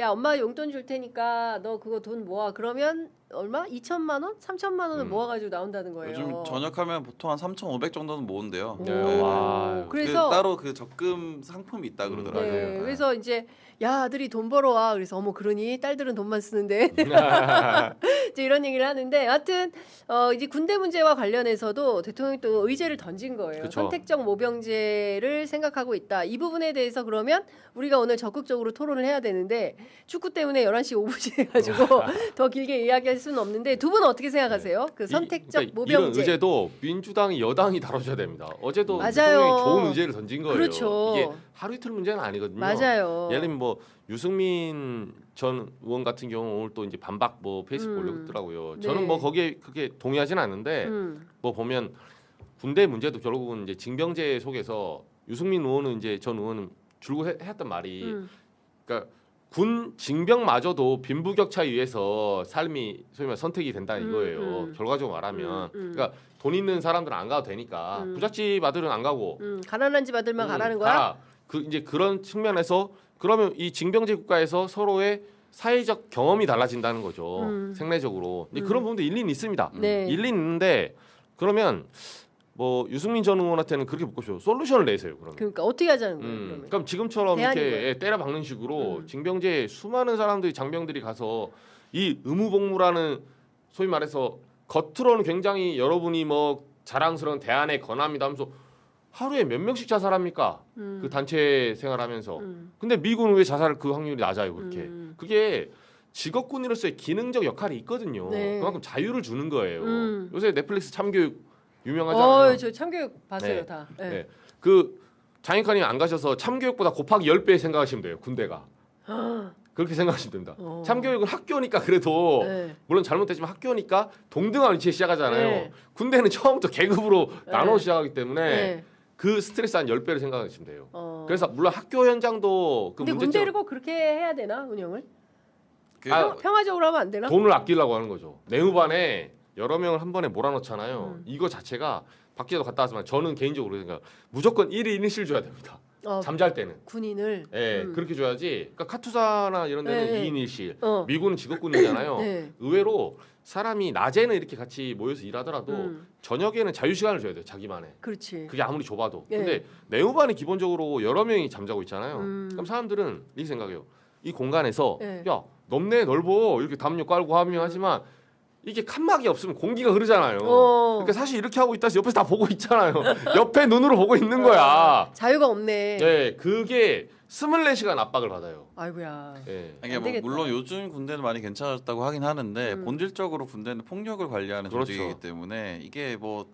야 엄마 용돈 줄 테니까 너 그거 돈 모아. 그러면 얼마? 2천만 원? 3천만 원을 모아가지고 나온다는 거예요. 요즘 전역하면 보통 한 3,500 정도는 모은대요. 네. 와. 그래서 따로 그 적금 상품이 있다 그러더라고요. 네, 그래서 이제 야 아들이 돈 벌어와. 그래서 어머 그러니 딸들은 돈만 쓰는데 이제 이런 얘기를 하는데 하여튼 이제 군대 문제와 관련해서도 대통령이 또 의제를 던진 거예요. 그쵸. 선택적 모병제를 생각하고 있다. 이 부분에 대해서 그러면 우리가 오늘 적극적으로 토론을 해야 되는데 축구 때문에 11시 5분이 돼가지고 더 길게 이야기할 수는 없는데 두 분은 어떻게 생각하세요? 그 선택적 그러니까 모병제. 이런 의제도 민주당이 여당이 다뤄줘야 됩니다. 어제도 맞아요. 대통령이 좋은 의제를 던진 거예요. 그렇죠. 이게 하루 이틀 문제는 아니거든요. 맞아요. 예를 들면 뭐 유승민 전 의원 같은 경우 오늘 또 이제 반박 뭐 페이스북 올렸더라고요. 네. 저는 뭐 거기에 그게 동의하진 않는데 뭐 보면 군대 문제도 결국은 이제 징병제 속에서 유승민 의원은 이제 전 의원은 줄곧 했던 말이 그러니까 군 징병마저도 빈부격차에 의해서 삶이 소위 말해 선택이 된다는 이거예요. 결과적으로 말하면 그러니까 돈 있는 사람들은 안 가도 되니까 부잣집 아들은 안 가고 가난한 집 아들만 가라는 거야? 그 이제 그런 측면에서 그러면 이 징병제 국가에서 서로의 사회적 경험이 달라진다는 거죠. 생내적으로. 이제 그런 부분도 일리는 있습니다. 네. 일리는 있는데 그러면 뭐 유승민 전 의원한테는 그렇게 묻고 싶어요. 솔루션을 내세요. 그러면. 그러니까 어떻게 하자는 거예요? 그러면? 그럼 지금처럼 대안이 이렇게 뭐예요? 때려 박는 식으로 징병제에 수많은 사람들이 장병들이 가서 이 의무복무라는 소위 말해서 겉으로는 굉장히 여러분이 뭐 자랑스러운 대안에 권합니다 하면서 하루에 몇 명씩 자살합니까? 그 단체 생활하면서. 근데 미국은 왜 자살 그 확률이 낮아요 그렇게? 그게 직업군으로서의 기능적 역할이 있거든요. 네. 그만큼 자유를 주는 거예요. 요새 넷플릭스 참교육 유명하잖아요. 저 참교육 봤어요 네. 다. 네. 네. 그 장인칸이 안 가셔서 참교육보다 곱하기 10배 생각하시면 돼요. 군대가. 그렇게 생각하시면 됩니다. 참교육은 학교니까 그래도 네. 물론 잘못됐지만 학교니까 동등한 위치에 시작하잖아요. 네. 군대는 처음부터 계급으로 네. 나눠 시작하기 때문에 네. 그 스트레스 한 10배를 생각하시면 돼요. 그래서 물론 학교 현장도 그 근데 문제점 군대를 꼭 그렇게 해야 되나 운영을? 아, 평화적으로 하면 안 되나? 돈을 아끼려고 하는 거죠. 내후반에 여러 명을 한 번에 몰아넣잖아요. 이거 자체가 박지도 갔다 왔지만 저는 개인적으로 생각 무조건 1인 1실 줘야 됩니다. 잠잘 때는. 군인을. 예, 그렇게 줘야지. 그러니까 카투사나 이런 데는 네. 2인 1실. 미군은 직업군이잖아요. 네. 의외로 사람이 낮에는 이렇게 같이 모여서 일하더라도 저녁에는 자유 시간을 줘야 돼요. 자기만의. 그렇지. 그게 아무리 좁아도. 네. 근데 내후반에 기본적으로 여러 명이 잠자고 있잖아요. 그럼 사람들은 이렇게 생각해요. 이 공간에서 네. 야 넓네 넓어 이렇게 담요 깔고 하면 하지만 이게 칸막이 없으면 공기가 흐르잖아요. 그러니까 사실 이렇게 하고 있다 해서 옆에서 다 보고 있잖아요. 옆에 눈으로 보고 있는 거야. 자유가 없네. 네, 그게 24시간 압박을 받아요. 아이고야. 네. 이게 안 뭐 되겠다. 물론 요즘 군대는 많이 괜찮았다고 하긴 하는데 본질적으로 군대는 폭력을 관리하는 그렇죠. 조직이기 때문에 이게 뭐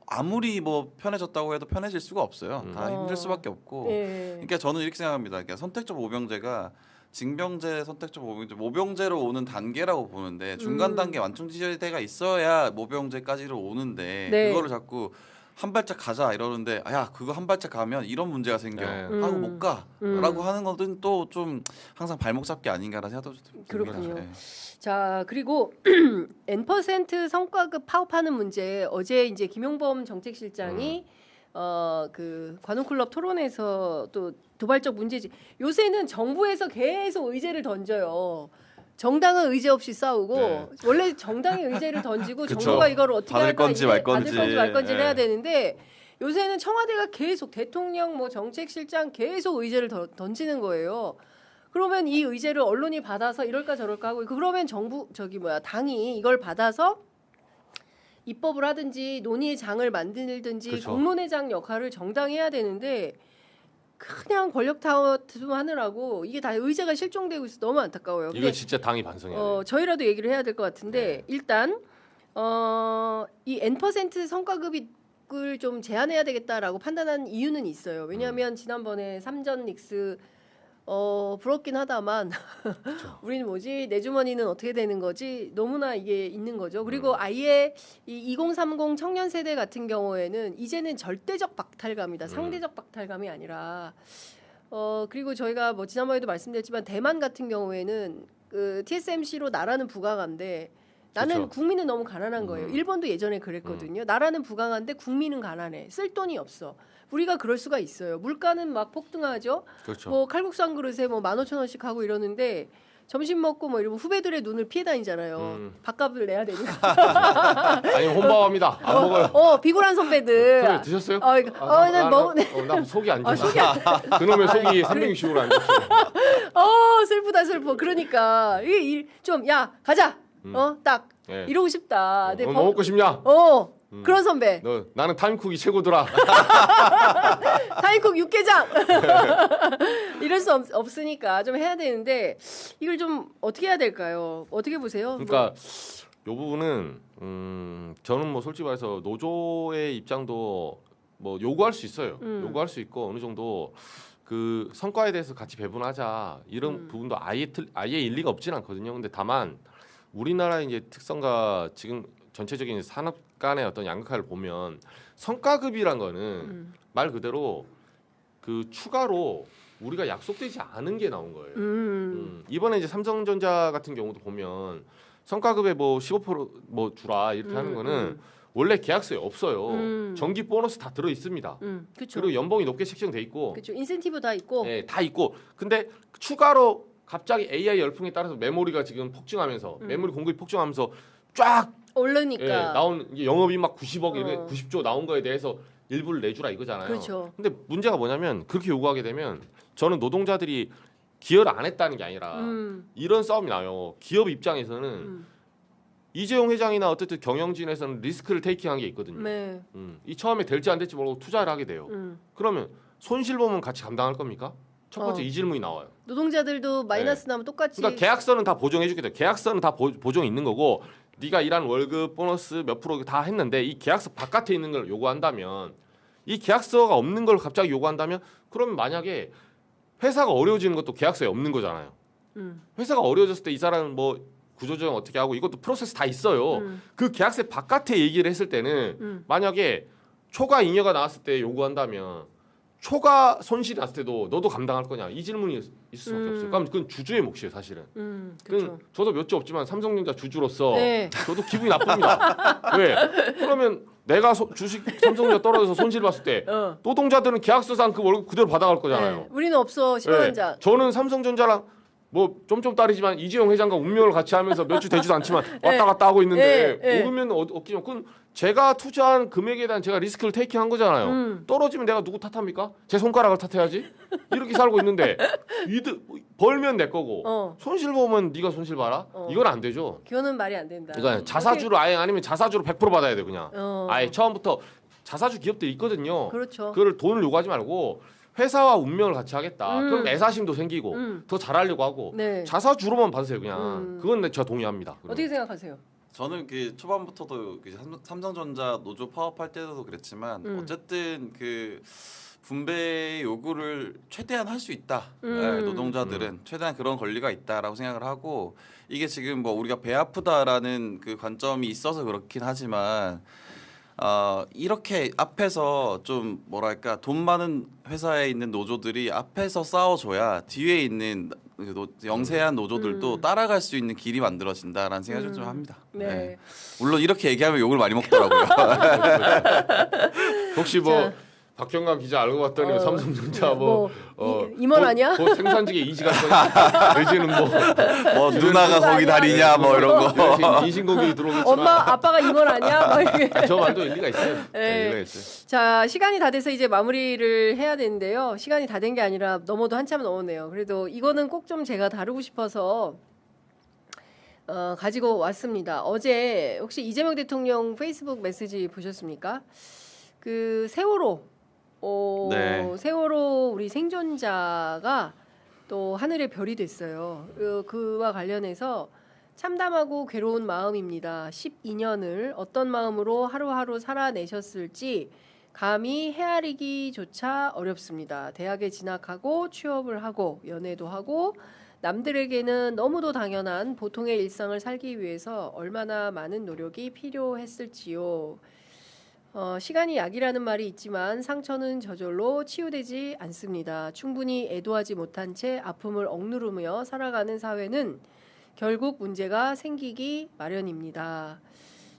아무리 뭐 편해졌다고 해도 편해질 수가 없어요. 다 힘들 수밖에 없고. 예. 그러니까 저는 이렇게 생각합니다. 그러니까 선택적 모병제가 징병제, 선택적 모병제로 오는 단계라고 보는데 중간 단계 완충 지대가 있어야 모병제까지로 오는데 네. 그거를 자꾸 한 발짝 가자 이러는데 야 그거 한 발짝 가면 이런 문제가 생겨 네. 하고 못 가라고 하는 것은 또 좀 항상 발목 잡기 아닌가라는 생각도 듭니다. 그렇군요. 네. 자 그리고 N% 성과급 파업하는 문제 어제 이제 김용범 정책실장이 그 관훈클럽 토론에서 또 도발적 문제지. 요새는 정부에서 계속 의제를 던져요. 정당은 의제 없이 싸우고 네. 원래 정당이 의제를 던지고 그쵸. 정부가 이걸 어떻게 받을 할까 건지 이게 말 건지. 받을 건지 말 건지를 네. 해야 되는데 요새는 청와대가 계속 대통령 뭐 정책실장 계속 의제를 던지는 거예요. 그러면 이 의제를 언론이 받아서 이럴까 저럴까 하고 그러면 정부 당이 이걸 받아서 입법을 하든지 논의의 장을 만들든지 그쵸. 공론의 장 역할을 정당이 해야 되는데 그냥 권력 다툼하느라고 이게 다 의제가 실종되고 있어 너무 안타까워요. 이거 진짜 당이 반성해야 돼요. 저희라도 얘기를 해야 될 것 같은데 네. 일단 이 N% 성과급을 좀 제한해야 되겠다라고 판단한 이유는 있어요. 왜냐하면 지난번에 삼전 닉스 부럽긴 하다만 우리는 뭐지 내 주머니는 어떻게 되는 거지 너무나 이게 있는 거죠. 그리고 아예 이 2030 청년 세대 같은 경우에는 이제는 절대적 박탈감이다. 상대적 박탈감이 아니라 그리고 저희가 뭐 지난번에도 말씀드렸지만 대만 같은 경우에는 그 TSMC로 나라는 부강한데 나는 그쵸. 국민은 너무 가난한 거예요. 일본도 예전에 그랬거든요. 나라는 부강한데 국민은 가난해. 쓸 돈이 없어. 우리가 그럴 수가 있어요. 물가는 막 폭등하죠. 그렇죠. 뭐 칼국수 한 그릇에 뭐 15,000원씩 하고 이러는데 점심 먹고 뭐 이러면 후배들의 눈을 피해 다니잖아요. 밥값을 내야 되니까. 아니 혼밥합니다. 안 먹어요. 비굴한 선배들. 그래, 드셨어요? 나 속이 안 좋아. 속이 안 그놈의 속이 360으로 안 좋죠. 슬프다 슬퍼. 그러니까 좀 야 가자. 딱 네. 이러고 싶다. 뭐 먹고 싶냐? 그런 선배. 나는 타임쿡이 최고더라. 타임쿡 육개장. 이럴 수 없으니까 좀 해야 되는데 이걸 좀 어떻게 해야 될까요? 어떻게 보세요? 그러니까 이 부분은 저는 뭐 솔직히 말해서 노조의 입장도 뭐 요구할 수 있어요. 요구할 수 있고 어느 정도 그 성과에 대해서 같이 배분하자 이런 부분도 아예 일리가 없진 않거든요. 근데 다만 우리나라의 이제 특성과 지금 전체적인 산업 간의 어떤 양극화를 보면 성과급이란 거는 말 그대로 그 추가로 우리가 약속되지 않은 게 나온 거예요. 이번에 이제 삼성전자 같은 경우도 보면 성과급에 뭐 15%뭐 주라 이렇게 하는 거는 원래 계약서에 없어요. 정기 보너스 다 들어 있습니다. 그리고 연봉이 높게 책정돼 있고, 그렇죠. 인센티브 다 있고, 네, 다 있고. 근데 추가로 갑자기 AI 열풍에 따라서 메모리가 지금 폭증하면서 메모리 공급이 폭증하면서 쫙 오르니까 나온 이게 영업이 막 90억, 90조 나온 거에 대해서 일부를 내주라 이거잖아요. 그렇죠. 근데 문제가 뭐냐면 그렇게 요구하게 되면 저는 노동자들이 기여를 안 했다는 게 아니라 이런 싸움이 나요. 기업 입장에서는 이재용 회장이나 어쨌든 경영진에서는 리스크를 테이킹한 게 있거든요. 네. 이 처음에 될지 안 될지 모르고 투자를 하게 돼요. 그러면 손실 보면 같이 감당할 겁니까? 첫 번째 이 질문이 나와요. 노동자들도 마이너스 나면 똑같이. 그러니까 계약서는 다 보정해주게 돼요. 계약서는 다 보정이 있는 거고 네가 일한 월급, 보너스 몇 프로 다 했는데 이 계약서 바깥에 있는 걸 요구한다면 이 계약서가 없는 걸 갑자기 요구한다면 그러면 만약에 회사가 어려워지는 것도 계약서에 없는 거잖아요. 회사가 어려워졌을 때 이 사람은 뭐 구조조정 어떻게 하고 이것도 프로세스 다 있어요. 그 계약서 바깥에 얘기를 했을 때는 만약에 초과 잉여가 나왔을 때 요구한다면 초과 손실이 났을 때도 너도 감당할 거냐 이 질문이 있을 수밖에 없어요. 그럼 그건 주주의 몫이에요 사실은. 그렇죠. 저도 몇 주 없지만 삼성전자 주주로서 네. 저도 기분이 나쁩니다. 왜? 그러면 내가 주식 삼성전자 떨어져서 손실 봤을 때 노동자들은 계약서상 그 월급 그대로 받아갈 거잖아요. 네. 우리는 없어 10만 원 장. 저는 삼성전자랑 뭐 좀 따르지만 이재용 회장과 운명을 같이 하면서 몇 주 되지도 않지만 왔다 갔다 하고 있는데 오르면 없기만 그건 제가 투자한 금액에 대한 제가 리스크를 테이킹한 거잖아요. 떨어지면 내가 누구 탓합니까? 제 손가락을 탓해야지. 이렇게 살고 있는데 벌면 내 거고 손실 보면 네가 손실 봐라. 이건 안 되죠. 그거는 말이 안 된다. 그러니까 자사주로 아예 아니면 자사주로 100% 받아야 돼 그냥. 아예 처음부터 자사주 기업들이 있거든요. 그렇죠. 그걸 돈을 요구하지 말고 회사와 운명을 같이 하겠다. 그럼 애사심도 생기고 더 잘하려고 하고 네. 자사주로만 받으세요 그냥. 그건 제가 동의합니다. 그럼. 어떻게 생각하세요? 저는 그 초반부터도 그 삼성전자 노조 파업할 때도 그랬지만 어쨌든 그 분배 요구를 최대한 할 수 있다. 네, 노동자들은 최대한 그런 권리가 있다라고 생각을 하고 이게 지금 뭐 우리가 배 아프다라는 그 관점이 있어서 그렇긴 하지만 이렇게 앞에서 좀 뭐랄까 돈 많은 회사에 있는 노조들이 앞에서 싸워줘야 뒤에 있는 영세한 노조들도 따라갈 수 있는 길이 만들어진다라는 생각을 좀 합니다. 네. 네. 물론 이렇게 얘기하면 욕을 많이 먹더라고요. 혹시 뭐 박경감 기자 알고 봤더니 삼성전자 임원 아니야? 곧 생산직에 이직할 거냐? 이제는 뭐 누나가 거기 다니냐 뭐 이런 거. 인신공격이 들어오겠지만 엄마 아빠가 임원 아니야? 막 이렇게. 저 말도 일리가 있어요. 네. 일리가 있어요. 자 시간이 다 돼서 이제 마무리를 해야 되는데요. 시간이 다 된 게 아니라 넘어도 한참 넘었네요. 그래도 이거는 꼭 좀 제가 다루고 싶어서 가지고 왔습니다. 어제 혹시 이재명 대통령 페이스북 메시지 보셨습니까? 그 세월호 네. 세월호 우리 생존자가 또 하늘의 별이 됐어요. 그와 관련해서 참담하고 괴로운 마음입니다. 12년을 어떤 마음으로 하루하루 살아내셨을지 감히 헤아리기조차 어렵습니다. 대학에 진학하고 취업을 하고 연애도 하고 남들에게는 너무도 당연한 보통의 일상을 살기 위해서 얼마나 많은 노력이 필요했을지요. 시간이 약이라는 말이 있지만 상처는 저절로 치유되지 않습니다. 충분히 애도하지 못한 채 아픔을 억누르며 살아가는 사회는 결국 문제가 생기기 마련입니다.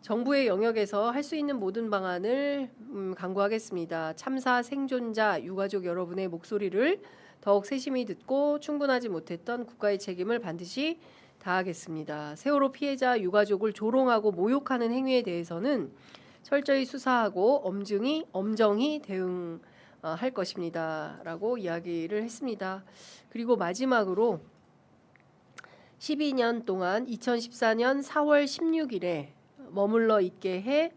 정부의 영역에서 할 수 있는 모든 방안을 강구하겠습니다. 참사 생존자 유가족 여러분의 목소리를 더욱 세심히 듣고 충분하지 못했던 국가의 책임을 반드시 다하겠습니다. 세월호 피해자 유가족을 조롱하고 모욕하는 행위에 대해서는 철저히 수사하고 엄정히 대응할 것입니다. 라고 이야기를 했습니다. 그리고 마지막으로 12년 동안 2014년 4월 16일에 머물러 있게 해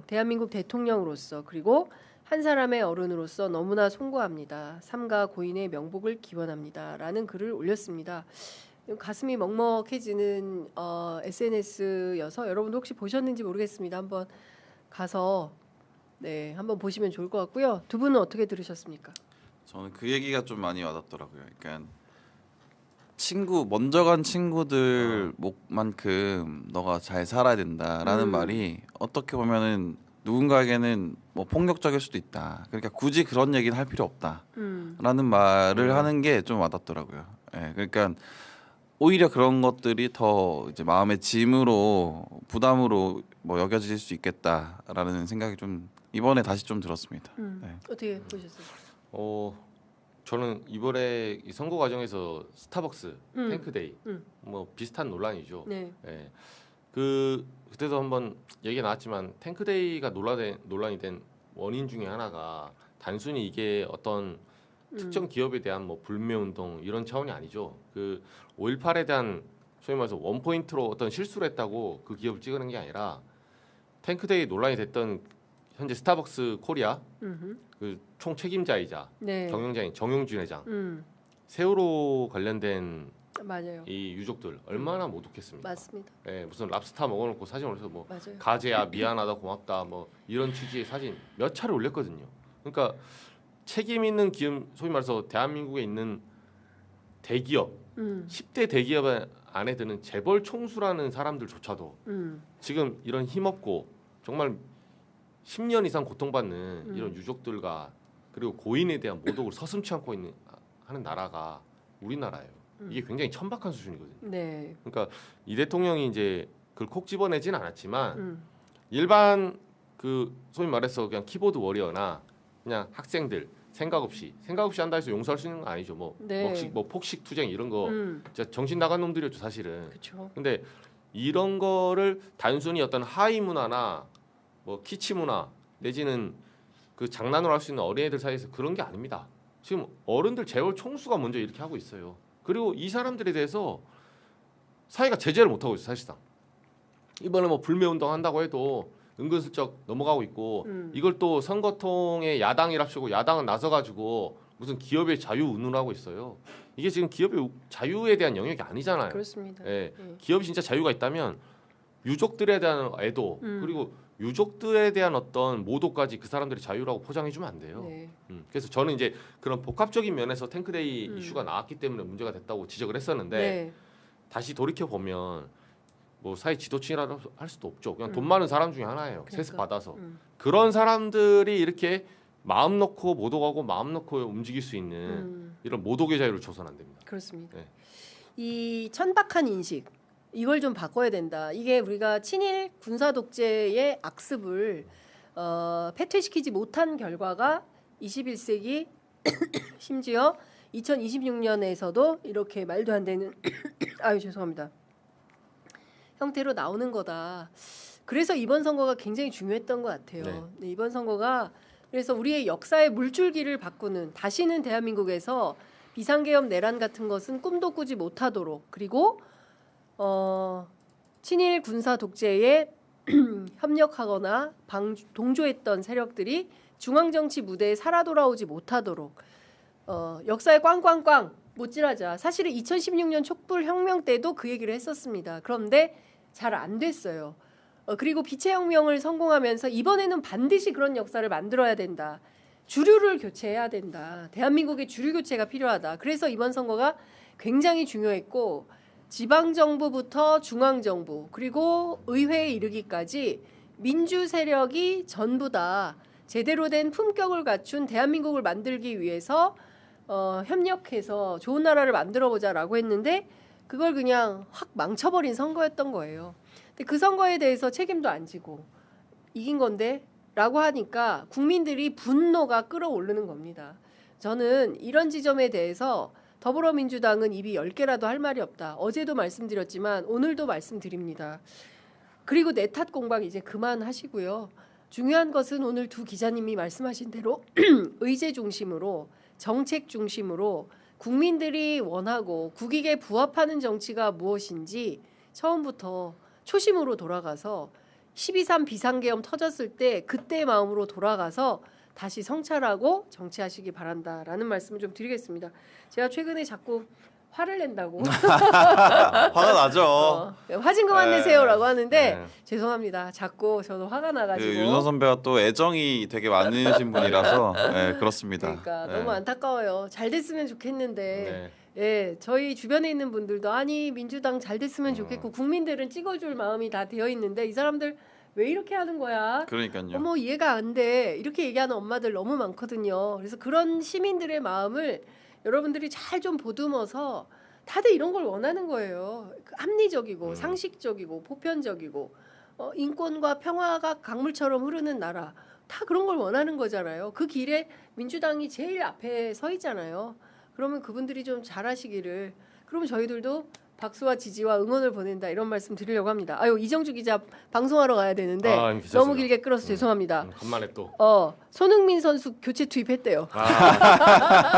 대한민국 대통령으로서 그리고 한 사람의 어른으로서 너무나 송구합니다. 삼가 고인의 명복을 기원합니다. 라는 글을 올렸습니다. 가슴이 먹먹해지는 SNS여서 여러분도 혹시 보셨는지 모르겠습니다. 한번 가서 한번 보시면 좋을 것 같고요. 두 분은 어떻게 들으셨습니까? 저는 그 얘기가 좀 많이 와닿더라고요. 그러니까 먼저 간 친구들만큼 너가 잘 살아야 된다라는 말이 어떻게 보면은 누군가에게는 뭐 폭력적일 수도 있다. 그러니까 굳이 그런 얘기는 할 필요 없다라는 말을 하는 게 좀 와닿더라고요. 예, 그러니까 오히려 그런 것들이 더 이제 마음의 짐으로 부담으로 뭐 여겨질 수 있겠다라는 생각이 좀 이번에 다시 좀 들었습니다. 네. 어떻게 보셨어요? 저는 이번에 이 선거 과정에서 스타벅스, 탱크데이 뭐 비슷한 논란이죠. 네. 예. 그때도 한번 얘기 나왔지만 탱크데이가 논란이 된 원인 중에 하나가 단순히 이게 어떤 특정 기업에 대한 뭐 불매운동 이런 차원이 아니죠. 그 5.18에 대한 소위 말해서 원포인트로 어떤 실수를 했다고 그 기업을 찍어낸 게 아니라 탱크데이 논란이 됐던 현재 스타벅스 코리아 그 총 책임자이자 경영자인 정용준 회장 세월호 관련된 맞아요. 이 유족들 얼마나 모독했습니까? 맞습니다. 예, 무슨 랍스타 먹어놓고 사진 올려서 뭐 맞아요. 가재야 미안하다 고맙다 뭐 이런 취지의 사진 몇 차례 올렸거든요. 그러니까 책임 있는 기업 소위 말해서 대한민국에 있는 대기업 10대 대기업 안에 드는 재벌 총수라는 사람들조차도 지금 이런 힘없고 정말 10년 이상 고통받는 이런 유족들과 그리고 고인에 대한 모독을 서슴지 않고 하는 나라가 우리나라예요. 이게 굉장히 천박한 수준이거든요. 네. 그러니까 이 대통령이 이제 그걸 콕 집어내진 않았지만 일반 그 소위 말해서 그냥 키보드 워리어나 그냥 학생들 생각 없이 한다 해서 용서할 수 있는 건 아니죠. 뭐 폭식 투쟁 이런 거 진짜 정신 나간 놈들이었죠 사실은. 그쵸. 근데 이런 거를 단순히 어떤 하이 문화나 뭐 키치 문화 내지는 그 장난으로 할 수 있는 어린애들 사이에서 그런 게 아닙니다. 지금 어른들 재벌 총수가 먼저 이렇게 하고 있어요. 그리고 이 사람들에 대해서 사회가 제재를 못 하고 있어요 사실상. 이번에 뭐 불매운동 한다고 해도 은근슬쩍 넘어가고 있고 이걸 또 선거통에 야당이랍시고 야당은 나서가지고 무슨 기업의 자유 운운하고 있어요. 이게 지금 기업의 자유에 대한 영역이 아니잖아요. 그렇습니다. 예, 기업이 진짜 자유가 있다면 유족들에 대한 애도 그리고 유족들에 대한 어떤 모독까지 그 사람들이 자유라고 포장해주면 안 돼요. 네. 그래서 저는 이제 그런 복합적인 면에서 탱크데이 이슈가 나왔기 때문에 문제가 됐다고 지적을 했었는데 다시 돌이켜 보면 뭐 사회 지도층이라고 할 수도 없죠. 그냥 돈 많은 사람 중에 하나예요. 그러니까. 세습 받아서 그런 사람들이 이렇게 마음 놓고 모독하고 마음 놓고 움직일 수 있는 이런 모독의 자유를 줘서는 안 됩니다. 그렇습니다. 네. 이 천박한 인식 이걸 좀 바꿔야 된다. 이게 우리가 친일 군사 독재의 악습을 패퇴시키지 못한 결과가 21세기 심지어 2026년에서도 이렇게 말도 안 되는 죄송합니다. 형태로 나오는 거다. 그래서 이번 선거가 굉장히 중요했던 것 같아요. 네, 이번 선거가 그래서 우리의 역사의 물줄기를 바꾸는 다시는 대한민국에서 비상계엄 내란 같은 것은 꿈도 꾸지 못하도록 그리고 친일 군사 독재에 협력하거나 동조했던 세력들이 중앙정치 무대에 살아 돌아오지 못하도록 역사에 꽝꽝꽝 못질하자. 사실은 2016년 촛불혁명 때도 그 얘기를 했었습니다. 그런데 잘 안 됐어요. 그리고 빛의 혁명을 성공하면서 이번에는 반드시 그런 역사를 만들어야 된다. 주류를 교체해야 된다. 대한민국의 주류 교체가 필요하다. 그래서 이번 선거가 굉장히 중요했고 지방정부부터 중앙정부 그리고 의회에 이르기까지 민주 세력이 전부 다 제대로 된 품격을 갖춘 대한민국을 만들기 위해서 협력해서 좋은 나라를 만들어보자라고 했는데 그걸 그냥 확 망쳐버린 선거였던 거예요. 근데 그 선거에 대해서 책임도 안 지고 이긴 건데 라고 하니까 국민들이 분노가 끌어오르는 겁니다. 저는 이런 지점에 대해서 더불어민주당은 입이 10개라도 할 말이 없다. 어제도 말씀드렸지만 오늘도 말씀드립니다. 그리고 내 탓 공방 이제 그만하시고요. 중요한 것은 오늘 두 기자님이 말씀하신 대로 의제 중심으로 정책 중심으로 국민들이 원하고 국익에 부합하는 정치가 무엇인지 처음부터 초심으로 돌아가서 12.3 비상계엄 터졌을 때 그때의 마음으로 돌아가서 다시 성찰하고 정치하시기 바란다라는 말씀을 좀 드리겠습니다. 제가 최근에 자꾸 화를 낸다고 화가 나죠. 화 좀 그만 내세요라고 하는데 죄송합니다. 자꾸 저도 화가 나가지고 윤선 선배가 또 애정이 되게 많으신 분이라서 그렇습니다. 그러니까 너무 안타까워요. 잘 됐으면 좋겠는데 예, 저희 주변에 있는 분들도 아니 민주당 잘 됐으면 좋겠고 국민들은 찍어줄 마음이 다 되어 있는데 이 사람들 왜 이렇게 하는 거야? 그러니까요. 어머 이해가 안 돼. 이렇게 얘기하는 엄마들 너무 많거든요. 그래서 그런 시민들의 마음을 여러분들이 잘 좀 보듬어서 다들 이런 걸 원하는 거예요. 합리적이고 상식적이고 보편적이고 인권과 평화가 강물처럼 흐르는 나라 다 그런 걸 원하는 거잖아요. 그 길에 민주당이 제일 앞에 서 있잖아요. 그러면 그분들이 좀 잘하시기를 그러면 저희들도 박수와 지지와 응원을 보낸다 이런 말씀 드리려고 합니다. 아유 이정주 기자 방송하러 가야 되는데 너무 길게 끌어서 죄송합니다. 간만에 또 손흥민 선수 교체 투입했대요.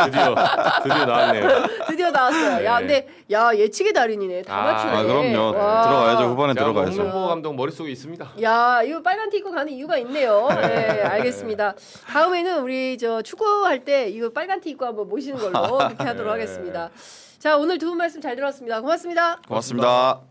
드디어 나왔네요. 드디어 나왔어요. 야 근데 야 예측의 달인이네. 다 맞추네. 그럼요. 와. 들어가야죠. 후반에 들어가야죠. 홍명보 감독 머릿속에 있습니다. 야 이거 빨간 티 입고 가는 이유가 있네요. 네 알겠습니다. 다음에는 우리 저 축구할 때 이거 빨간 티 입고 한번 모시는 걸로 그렇게 하도록 하겠습니다. 자 오늘 두 분 말씀 잘 들었습니다. 고맙습니다. 고맙습니다.